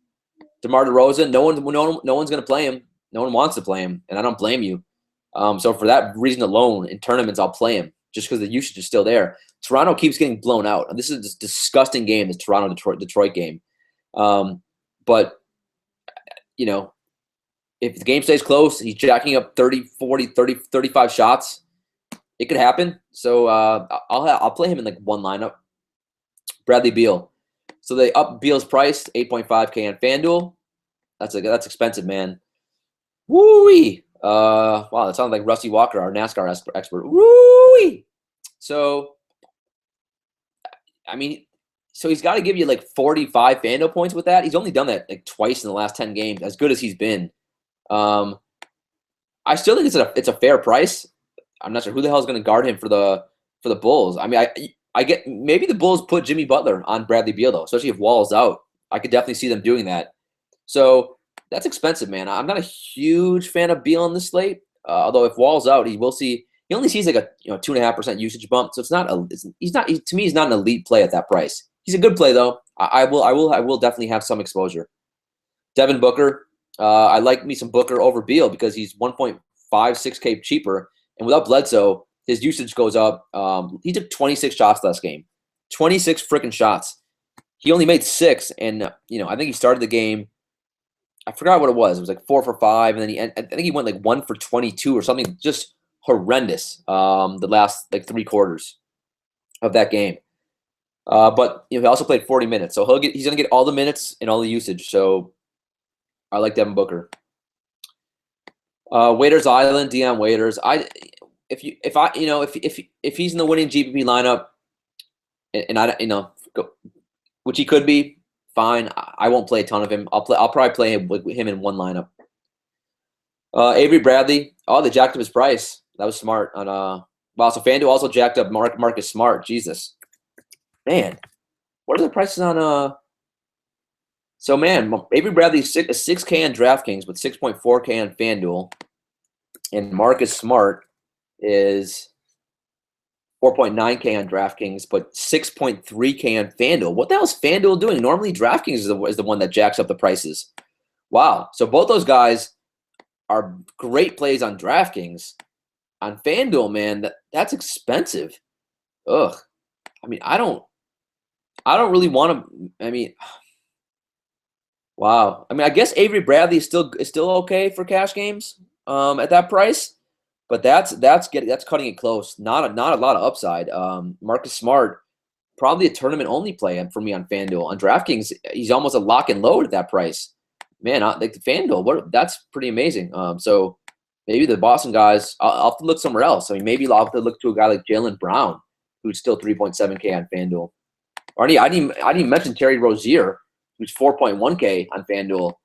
Speaker 1: DeMar DeRozan, no one's going to play him. No one wants to play him, and I don't blame you. So for that reason alone, in tournaments, I'll play him just because the usage is still there. Toronto keeps getting blown out. And this is a disgusting game, this Toronto-Detroit game. But, if the game stays close, he's jacking up 30, 40, 30, 35 shots. It could happen. So I'll play him in like one lineup. Bradley Beal. So they up Beal's price, 8.5K on FanDuel. That's expensive, man. Woo-wee. Wow, that sounds like Rusty Walker, our NASCAR expert. Woo-wee. So, so he's got to give you like 45 FanDuel points with that. He's only done that like twice in the last 10 games, as good as he's been. I still think it's a fair price. I'm not sure who the hell is going to guard him for the Bulls. I get maybe the Bulls put Jimmy Butler on Bradley Beal though, especially if Wall's out. I could definitely see them doing that. So that's expensive, man. I'm not a huge fan of Beal on this slate. Although if Wall's out, he only sees like a 2.5% usage bump. So he's not an elite play at that price. He's a good play though. I will definitely have some exposure. Devin Booker. I like me some Booker over Beal because he's 1.56K cheaper. And without Bledsoe, his usage goes up. He took 26 shots last game. 26 freaking shots. He only made 6. And, I think he started the game I forgot what it was. It was like 4 for 5, and then I think he went like 1 for 22 or something just horrendous. The last like 3 quarters of that game. But he also played 40 minutes, so he's gonna get all the minutes and all the usage. So I like Devin Booker. Waiters Island, Deion Waiters. If he's in the winning GPP lineup, and I which he could be, fine. I won't play a ton of him. I'll probably play him in one lineup. Avery Bradley. Oh, they jacked up his price. That was smart. On wow. So FanDuel also jacked up Marcus Smart. Jesus, man, what are the prices on So man, Avery Bradley is 6K on DraftKings with 6.4K on FanDuel, and Marcus Smart is 4.9K on DraftKings, but 6.3K on FanDuel. What the hell is FanDuel doing? Normally, DraftKings is the one that jacks up the prices. Wow. So both those guys are great plays on DraftKings. On FanDuel, man, that's expensive. Ugh. I mean, I don't really want to. I mean, wow. I mean, I guess Avery Bradley is still okay for cash games at that price. But that's cutting it close. Not a lot of upside. Marcus Smart, probably a tournament only play for me on FanDuel. On DraftKings, he's almost a lock and load at that price. Man, like the FanDuel, that's pretty amazing. So maybe the Boston guys, I'll have to look somewhere else. I mean, maybe I'll have to look to a guy like Jaylen Brown, who's still 3.7K on FanDuel. Or I didn't even mention Terry Rozier, who's 4.1K on FanDuel.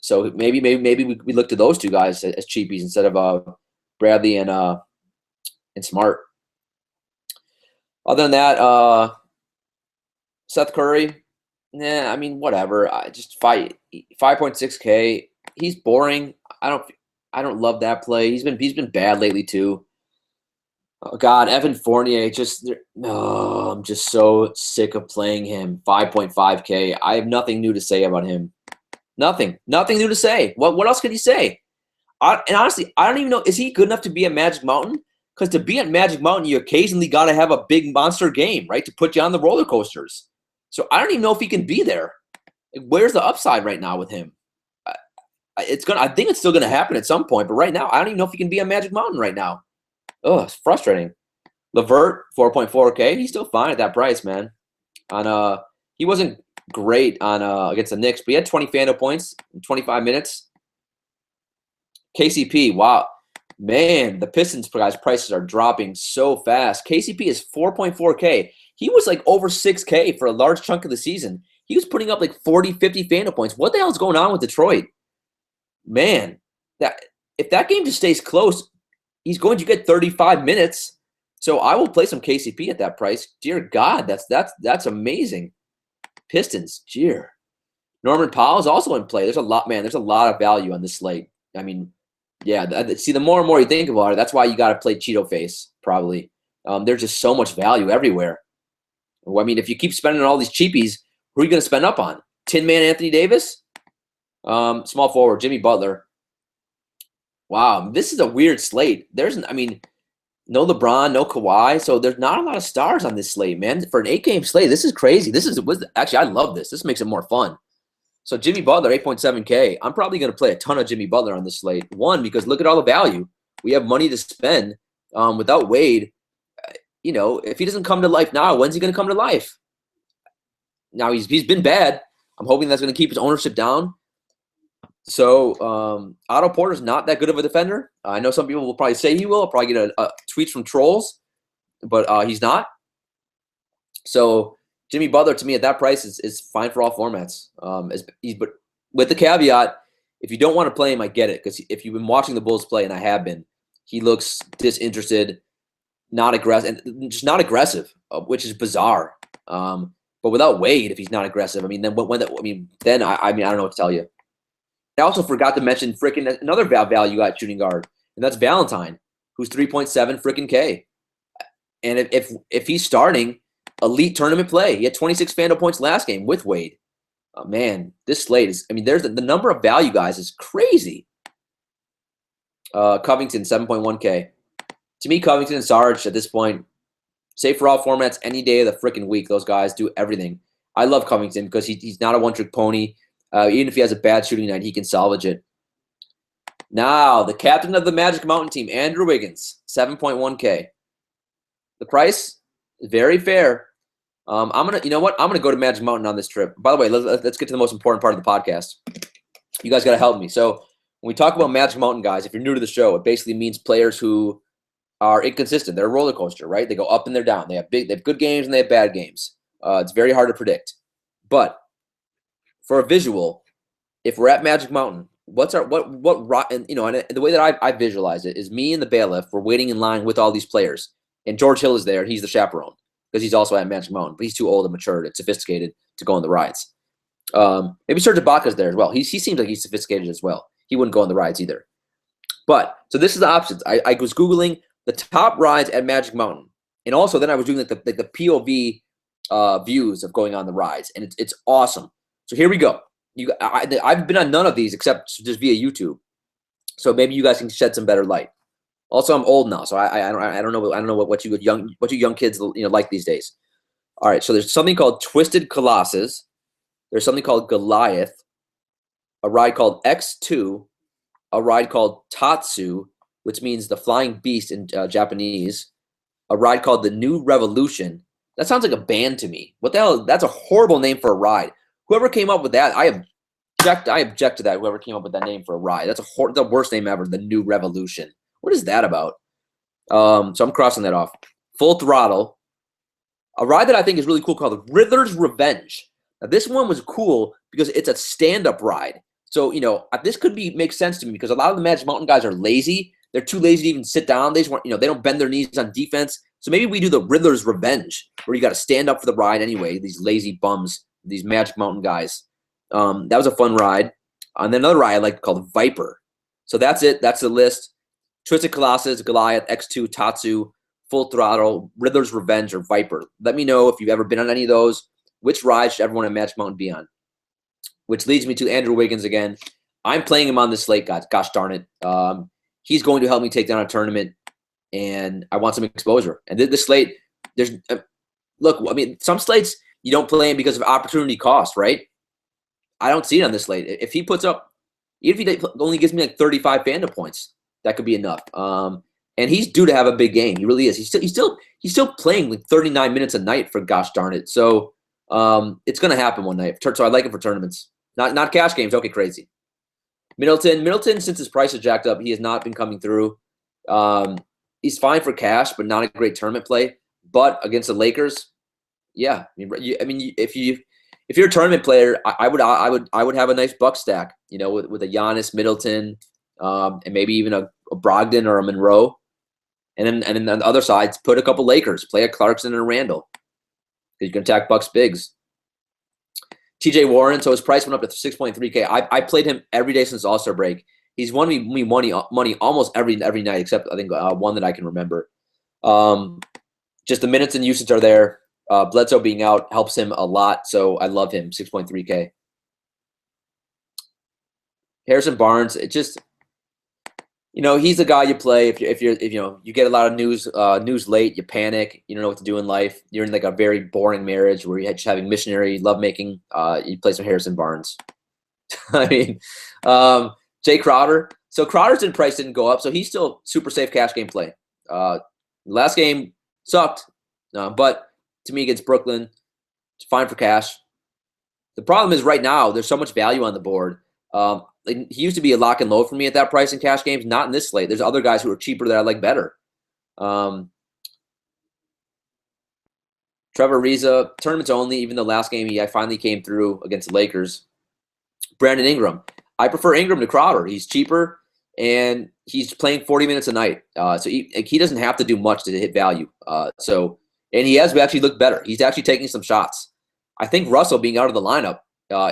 Speaker 1: So maybe we look to those two guys as cheapies instead of Bradley and Smart. Other than that, Seth Curry, I mean whatever. I just 5.6K. He's boring. I don't love that play. He's been bad lately too. Oh God, Evan Fournier, I'm just so sick of playing him. 5.5K. I have nothing new to say about him. Nothing new to say. What else could he say? And honestly, I don't even know, is he good enough to be at Magic Mountain? Because to be at Magic Mountain, you occasionally got to have a big monster game, right, to put you on the roller coasters. So I don't even know if he can be there. Where's the upside right now with him? I think it's still gonna happen at some point, but right now, I don't even know if he can be on Magic Mountain right now. Oh, it's frustrating. LeVert, 4.4K. He's still fine at that price, man. He wasn't great on against the Knicks, but he had 20 FanDuel points in 25 minutes. KCP, wow. Man, the Pistons guys' prices are dropping so fast. KCP is 4.4K. He was like over 6K for a large chunk of the season. He was putting up like 40, 50 FanDuel points. What the hell is going on with Detroit? Man, if that game just stays close, he's going to get 35 minutes. So I will play some KCP at that price. Dear God, that's amazing. Pistons, dear. Norman Powell is also in play. There's a lot of value on this slate. I mean, yeah. See, the more and more you think about it, that's why you got to play Cheeto Face. Probably. There's just so much value everywhere. I mean, if you keep spending on all these cheapies, who are you going to spend up on? Tin Man Anthony Davis, small forward Jimmy Butler. Wow, this is a weird slate. No LeBron, no Kawhi, so there's not a lot of stars on this slate, man. For an 8-game slate, this is crazy. Actually, I love this. This makes it more fun. So Jimmy Butler, 8.7K. I'm probably going to play a ton of Jimmy Butler on this slate. One, because look at all the value. We have money to spend. Without Wade, if he doesn't come to life now, when's he going to come to life? Now, he's been bad. I'm hoping that's going to keep his ownership down. So Otto Porter's not that good of a defender. I know some people will probably say he will. I'll probably get a tweets from trolls, but he's not. So Jimmy Butler, to me, at that price is fine for all formats. But with the caveat, if you don't want to play him, I get it. Because if you've been watching the Bulls play, and I have been, he looks disinterested, not aggressive, and just not aggressive, which is bizarre. But without Wade, if he's not aggressive, I mean, then I don't know what to tell you. I also forgot to mention another value guy at shooting guard, and that's Valentine, who's 3.7 freaking K. And if he's starting, elite tournament play. He had 26 FanDuel points last game with Wade. Man, this slate is. I mean, there's the number of value guys is crazy. Covington, 7.1K. To me, Covington and Sarge at this point, save for all formats, any day of the freaking week. Those guys do everything. I love Covington because he's not a one-trick pony. Even if he has a bad shooting night, he can salvage it. Now, the captain of the Magic Mountain team, Andrew Wiggins, 7.1K. The price is very fair. You know what? I'm gonna go to Magic Mountain on this trip. By the way, let's get to the most important part of the podcast. You guys got to help me. So when we talk about Magic Mountain guys, if you're new to the show, it basically means players who are inconsistent. They're a roller coaster, right? They go up and they're down. They have good games and they have bad games. It's very hard to predict. But for a visual, if we're at Magic Mountain, and the way that I visualize it is me and the bailiff. We're waiting in line with all these players, and George Hill is there. He's the chaperone because he's also at Magic Mountain, but he's too old and matured and sophisticated to go on the rides. Maybe Serge Ibaka's there as well. He seems like he's sophisticated as well. He wouldn't go on the rides either. But so this is the options. I was Googling the top rides at Magic Mountain, and also then I was doing like the POV views of going on the rides, and it's awesome. So here we go. I've been on none of these except just via YouTube, so maybe you guys can shed some better light. Also, I'm old now, so I don't know what you young kids like these days. All right, so there's something called Twisted Colossus. There's something called Goliath, a ride called X2, a ride called Tatsu, which means the flying beast in Japanese, a ride called the New Revolution. That sounds like a band to me. What the hell? That's a horrible name for a ride. Whoever came up with that, I object to that. Whoever came up with that name for a ride, that's the worst name ever. The New Revolution. What is that about? So I'm crossing that off. Full Throttle, a ride that I think is really cool called Riddler's Revenge. Now this one was cool because it's a stand-up ride. So this could make sense to me because a lot of the Magic Mountain guys are lazy. They're too lazy to even sit down. They just want, they don't bend their knees on defense. So maybe we do the Riddler's Revenge, where you got to stand up for the ride anyway. These lazy bums. These Magic Mountain guys. That was a fun ride. And then another ride I like called Viper. So that's it. That's the list. Twisted Colossus, Goliath, X2, Tatsu, Full Throttle, Riddler's Revenge, or Viper. Let me know if you've ever been on any of those. Which ride should everyone at Magic Mountain be on? Which leads me to Andrew Wiggins again. I'm playing him on this slate, guys. Gosh darn it. He's going to help me take down a tournament, and I want some exposure. And this slate, some slates – you don't play him because of opportunity cost, right? I don't see it on this slate. If he puts up, even if he only gives me like 35 fandom points, that could be enough. And he's due to have a big game. He really is. He's still playing like 39 minutes a night, for gosh darn it. So it's gonna happen one night. So I like him for tournaments, not cash games. Okay, crazy. Middleton, since his price is jacked up, he has not been coming through. He's fine for cash, but not a great tournament play. But against the Lakers. Yeah, I mean, if you're a tournament player, I would have a nice buck stack, with a Giannis, Middleton, and maybe even a Brogdon or a Monroe, and then on the other side, put a couple Lakers, play a Clarkson and a Randall, because you can attack Bucks bigs. T.J. Warren, so his price went up to 6.3K. I played him every day since All-Star break. He's won me money almost every night, except I think one that I can remember. Just the minutes and usage are there. Bledsoe being out helps him a lot, so I love him, 6.3K. Harrison Barnes, it just, he's the guy you play if you get a lot of news late, you panic, you don't know what to do in life. You're in like a very boring marriage where you're just having missionary lovemaking. You play some Harrison Barnes. I mean, Jay Crowder. So Crowder's price didn't go up, so he's still super safe cash game play. Last game sucked, but to me against Brooklyn, it's fine for cash. The problem is right now there's so much value on the board. He used to be a lock and load for me at that price in cash games. Not in this slate. There's other guys who are cheaper that I like better. Trevor Ariza, tournaments only. Even the last game I finally came through against the Lakers. Brandon Ingram. I prefer Ingram to Crowder. He's cheaper and he's playing 40 minutes a night. So he doesn't have to do much to hit value. And he has actually looked better. He's actually taking some shots. I think Russell being out of the lineup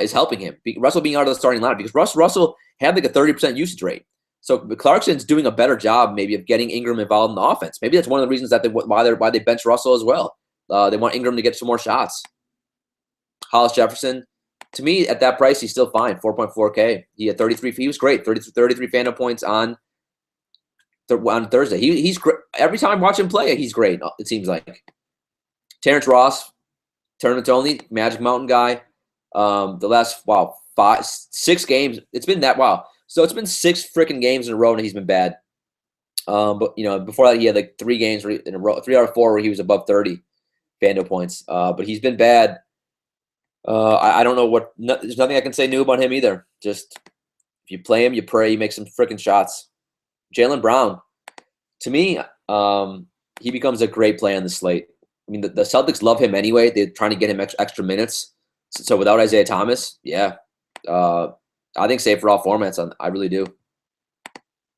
Speaker 1: is helping him. Russell being out of the starting lineup because Russell had like a 30% usage rate. So Clarkson's doing a better job maybe of getting Ingram involved in the offense. Maybe that's one of the reasons that why they bench Russell as well. They want Ingram to get some more shots. Hollis Jefferson, to me at that price he's still fine. 4.4K. He had 33. He was great. 33 fandom points on Thursday. He's great. Every time I watch him play, he's great. It seems like. Terrence Ross, tournaments only, Magic Mountain guy. The last 6 games. It's been that wow. So it's been 6 freaking games in a row, and he's been bad. But before that, he had like 3 games in a row, 3 out of 4 where he was above 30 Fando points. But he's been bad. I don't know what. There's nothing I can say new about him either. Just if you play him, you pray, you make some freaking shots. Jaylen Brown, to me, he becomes a great play on the slate. I mean, the Celtics love him anyway. They're trying to get him extra minutes. So without Isaiah Thomas, yeah, I think safe for all formats. I really do.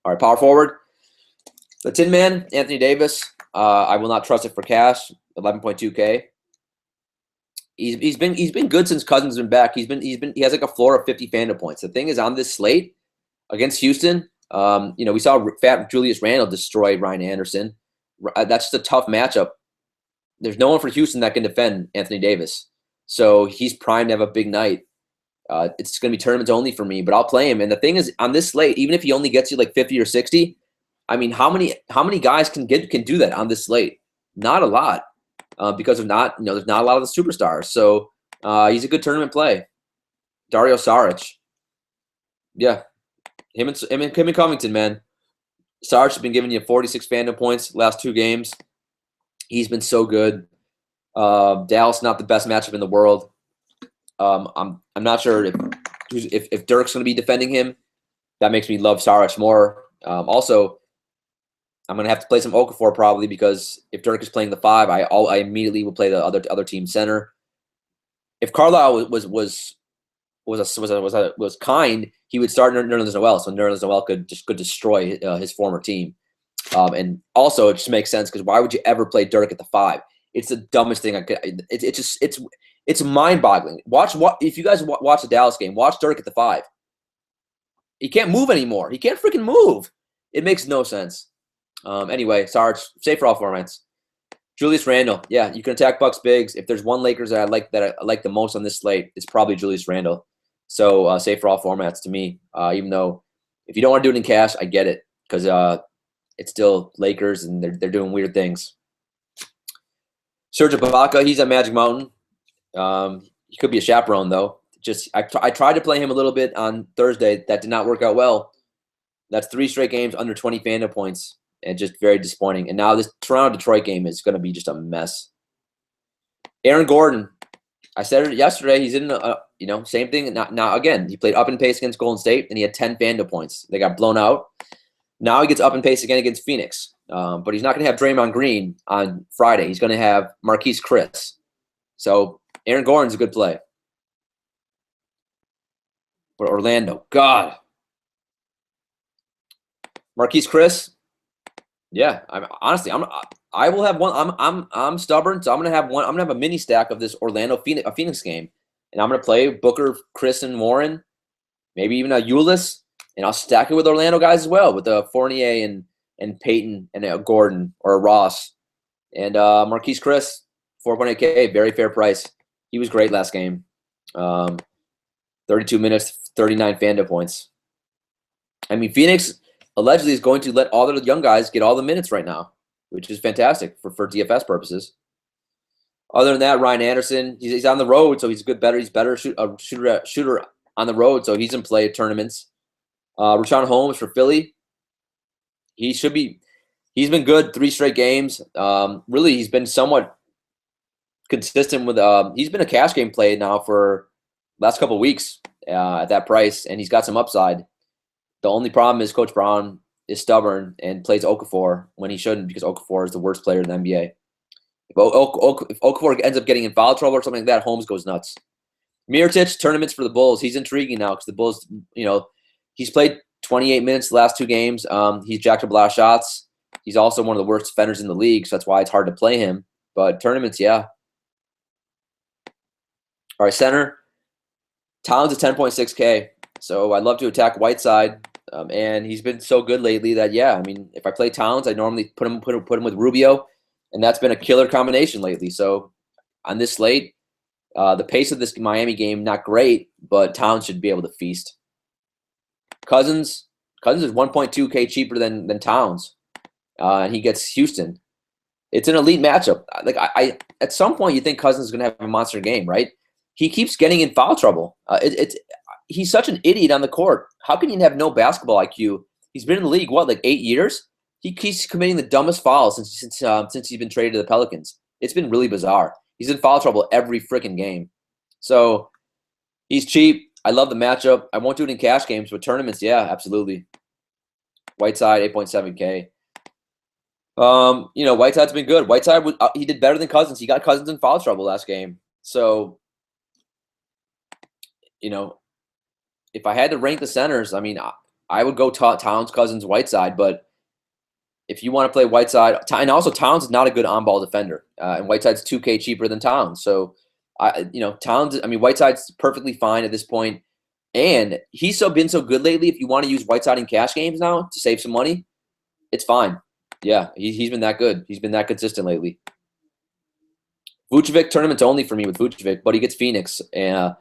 Speaker 1: All right, power forward. The Tin Man, Anthony Davis. I will not trust it for cash. 11.2K. He's been good since Cousins has been back. He has like a floor of 50 Fando points. The thing is, on this slate against Houston, we saw Fat Julius Randle destroy Ryan Anderson. That's just a tough matchup. There's no one for Houston that can defend Anthony Davis, so he's primed to have a big night. It's going to be tournaments only for me, but I'll play him. And the thing is, on this slate, even if he only gets you like 50 or 60, I mean, how many guys can do that on this slate? Not a lot, because of there's not a lot of the superstars. So he's a good tournament play. Dario Saric, yeah, him and Covington, man. Saric has been giving you 46 Fando points last 2 games. He's been so good. Dallas, not the best matchup in the world. I'm not sure if Dirk's going to be defending him. That makes me love Saric more. Also, I'm going to have to play some Okafor probably, because if Dirk is playing the 5, I immediately will play the other team center. If Carlisle was kind, he would start Nerlens Noel, so Nerlens Noel could destroy his former team. And also, it just makes sense, because why would you ever play Dirk at the 5? It's the dumbest thing I could. It's mind-boggling. If you guys watch the Dallas game, watch Dirk at the 5. He can't move anymore. He can't freaking move. It makes no sense. Anyway, Sarge, safe for all formats. Julius Randle, yeah, you can attack Bucks bigs. If there's one Lakers that I like the most on this slate, it's probably Julius Randle. So safe for all formats to me. Even though if you don't want to do it in cash, I get it, because it's still Lakers and they're doing weird things. Serge Ibaka, he's at Magic Mountain. He could be a chaperone though. I tried to play him a little bit on Thursday. That did not work out well. That's 3 straight games under 20 Fando points, and just very disappointing. And now this Toronto-Detroit game is going to be just a mess. Aaron Gordon, I said it yesterday. He's in same thing. Now again, he played up in pace against Golden State, and he had 10 Fando points. They got blown out. Now he gets up in pace again against Phoenix. But he's not going to have Draymond Green on Friday. He's going to have Marquise Chris. So Aaron Gordon's a good play. But Orlando, God. Marquise Chris, yeah. I will have one. I'm stubborn, so I'm gonna have one. I'm gonna have a mini stack of this Phoenix game, and I'm gonna play Booker, Chris, and Warren, maybe even a Ulis, and I'll stack it with Orlando guys as well, with Fournier and Peyton and Gordon or Ross, and Marquise Chris, 4.8K, very fair price. He was great last game. 32 minutes, 39 Fando points. I mean, Phoenix allegedly is going to let all the young guys get all the minutes right now, which is fantastic for DFS purposes. Other than that, Ryan Anderson, he's on the road, so he's he's better shooter on the road, so he's in play at tournaments. Rashawn Holmes for Philly, he's been good 3 straight games. Really, he's been somewhat consistent with. He's been a cash game play now for last couple of weeks at that price, and he's got some upside. The only problem is Coach Brown is stubborn and plays Okafor when he shouldn't, because Okafor is the worst player in the NBA. If Okafor ends up getting in foul trouble or something like that, Holmes goes nuts. Mirotic, tournaments for the Bulls. He's intriguing now because the Bulls, he's played 28 minutes the last 2 games. He's jacked up a lot of shots. He's also one of the worst defenders in the league, so that's why it's hard to play him. But tournaments, yeah. All right, center. Towns is 10.6K. So I'd love to attack Whiteside, and he's been so good lately that, yeah, I mean, if I play Towns, I normally put him with Rubio, and that's been a killer combination lately. So on this slate, the pace of this Miami game, not great, but Towns should be able to feast. Cousins is 1.2K cheaper than Towns, and he gets Houston. It's an elite matchup. Like I at some point, you think Cousins is going to have a monster game, right? He keeps getting in foul trouble. he's such an idiot on the court. How can you have no basketball IQ? He's been in the league, what, like 8 years? He's committing the dumbest fouls since he's been traded to the Pelicans. It's been really bizarre. He's in foul trouble every freaking game. So he's cheap. I love the matchup. I won't do it in cash games, but tournaments, yeah, absolutely. Whiteside, 8.7K. Whiteside's been good. Whiteside, he did better than Cousins. He got Cousins in foul trouble last game. So, if I had to rank the centers, I mean, I would go Towns, Cousins, Whiteside. But if you want to play Whiteside, and also Towns is not a good on-ball defender, and Whiteside's 2K cheaper than Towns. So, Whiteside's perfectly fine at this point, and he's been so good lately. If you want to use Whiteside in cash games now to save some money, it's fine. Yeah, he's been that good. He's been that consistent lately. Vucevic, tournaments only for me with Vucevic, but he gets Phoenix. And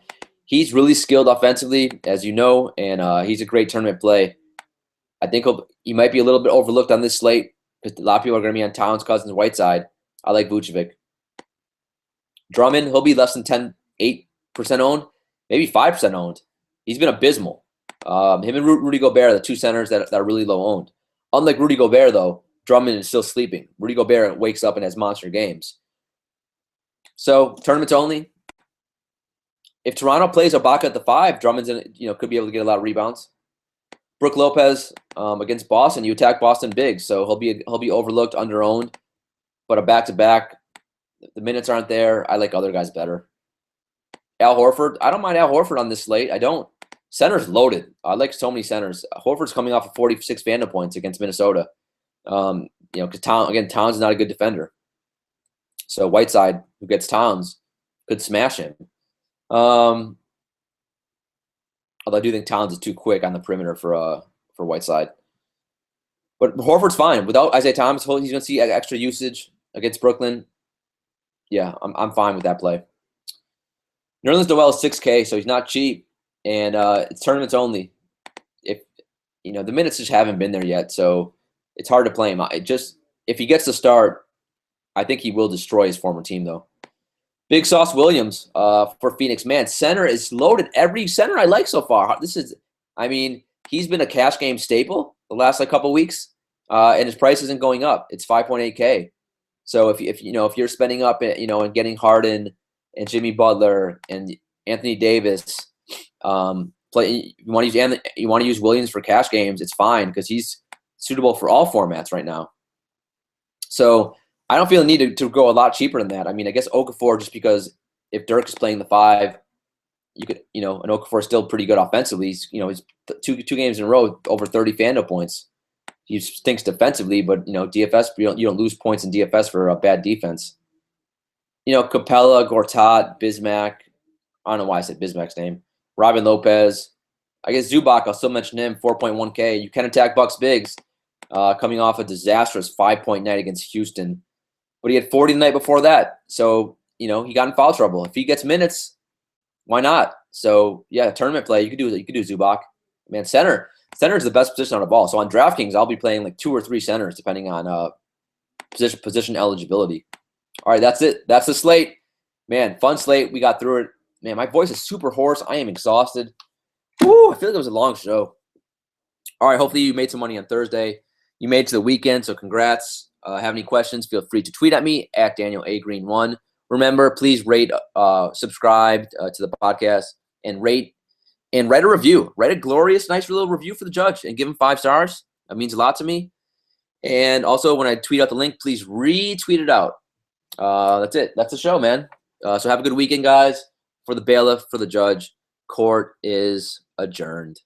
Speaker 1: he's really skilled offensively, as you know, and he's a great tournament play. I think he might be a little bit overlooked on this slate because a lot of people are going to be on Towns, Cousins, Whiteside. I like Vucevic. Drummond, he'll be less than 8% owned, maybe 5% owned. He's been abysmal. Him and Rudy Gobert are the two centers that are really low owned. Unlike Rudy Gobert, though, Drummond is still sleeping. Rudy Gobert wakes up and has monster games. So tournaments only. If Toronto plays Ibaka at the 5, Drummond's could be able to get a lot of rebounds. Brook Lopez against Boston, you attack Boston big, so he'll be overlooked, underowned. But a back-to-back, the minutes aren't there. I like other guys better. Al Horford, I don't mind Al Horford on this slate. I don't. Center's loaded. I like so many centers. Horford's coming off of 46 Vandal points against Minnesota. Because Towns is not a good defender. So Whiteside, who gets Towns, could smash him. Although I do think Towns is too quick on the perimeter for Whiteside. But Horford's fine. Without Isaiah Thomas, he's going to see extra usage against Brooklyn. Yeah, I'm fine with that play. Nerlens Noel is 6K, so he's not cheap. And it's tournaments only. The minutes just haven't been there yet, so it's hard to play him. If he gets to start, I think he will destroy his former team, though. Big Sauce Williams for Phoenix. Man, center is loaded. Every center I like so far. He's been a cash game staple the last couple weeks, and his price isn't going up. It's 5.8K. So if you're spending up, and getting Harden and Jimmy Butler and Anthony Davis, you want to use Williams for cash games, it's fine because he's suitable for all formats right now. So I don't feel the need to go a lot cheaper than that. I guess Okafor, just because if Dirk is playing the 5, you could, and Okafor is still pretty good offensively. He's two games in a row over 30 Fando points. He stinks defensively, but DFS, you don't lose points in DFS for a bad defense. Capella, Gortat, Bismack. I don't know why I said Bismack's name. Robin Lopez. I guess Zubac, I'll still mention him, 4.1K. You can attack Bucks bigs, coming off a disastrous 5-point night against Houston. But he had 40 the night before that. So, he got in foul trouble. If he gets minutes, why not? So, yeah, tournament play, you could do Zubac. Man, center is the best position on the ball. So on DraftKings, I'll be playing like 2 or 3 centers depending on position eligibility. All right, that's it. That's the slate. Man, fun slate. We got through it. Man, my voice is super hoarse. I am exhausted. Woo, I feel like it was a long show. All right, hopefully you made some money on Thursday. You made it to the weekend, so congrats. Have any questions, feel free to tweet at me at DanielAGreen1. Remember, please rate, subscribe to the podcast, and rate and write a review. Write a glorious, nice little review for the judge and give him 5 stars. That means a lot to me. And also, when I tweet out the link, please retweet it out. That's it. That's the show, man. So have a good weekend, guys. For the bailiff, for the judge, court is adjourned.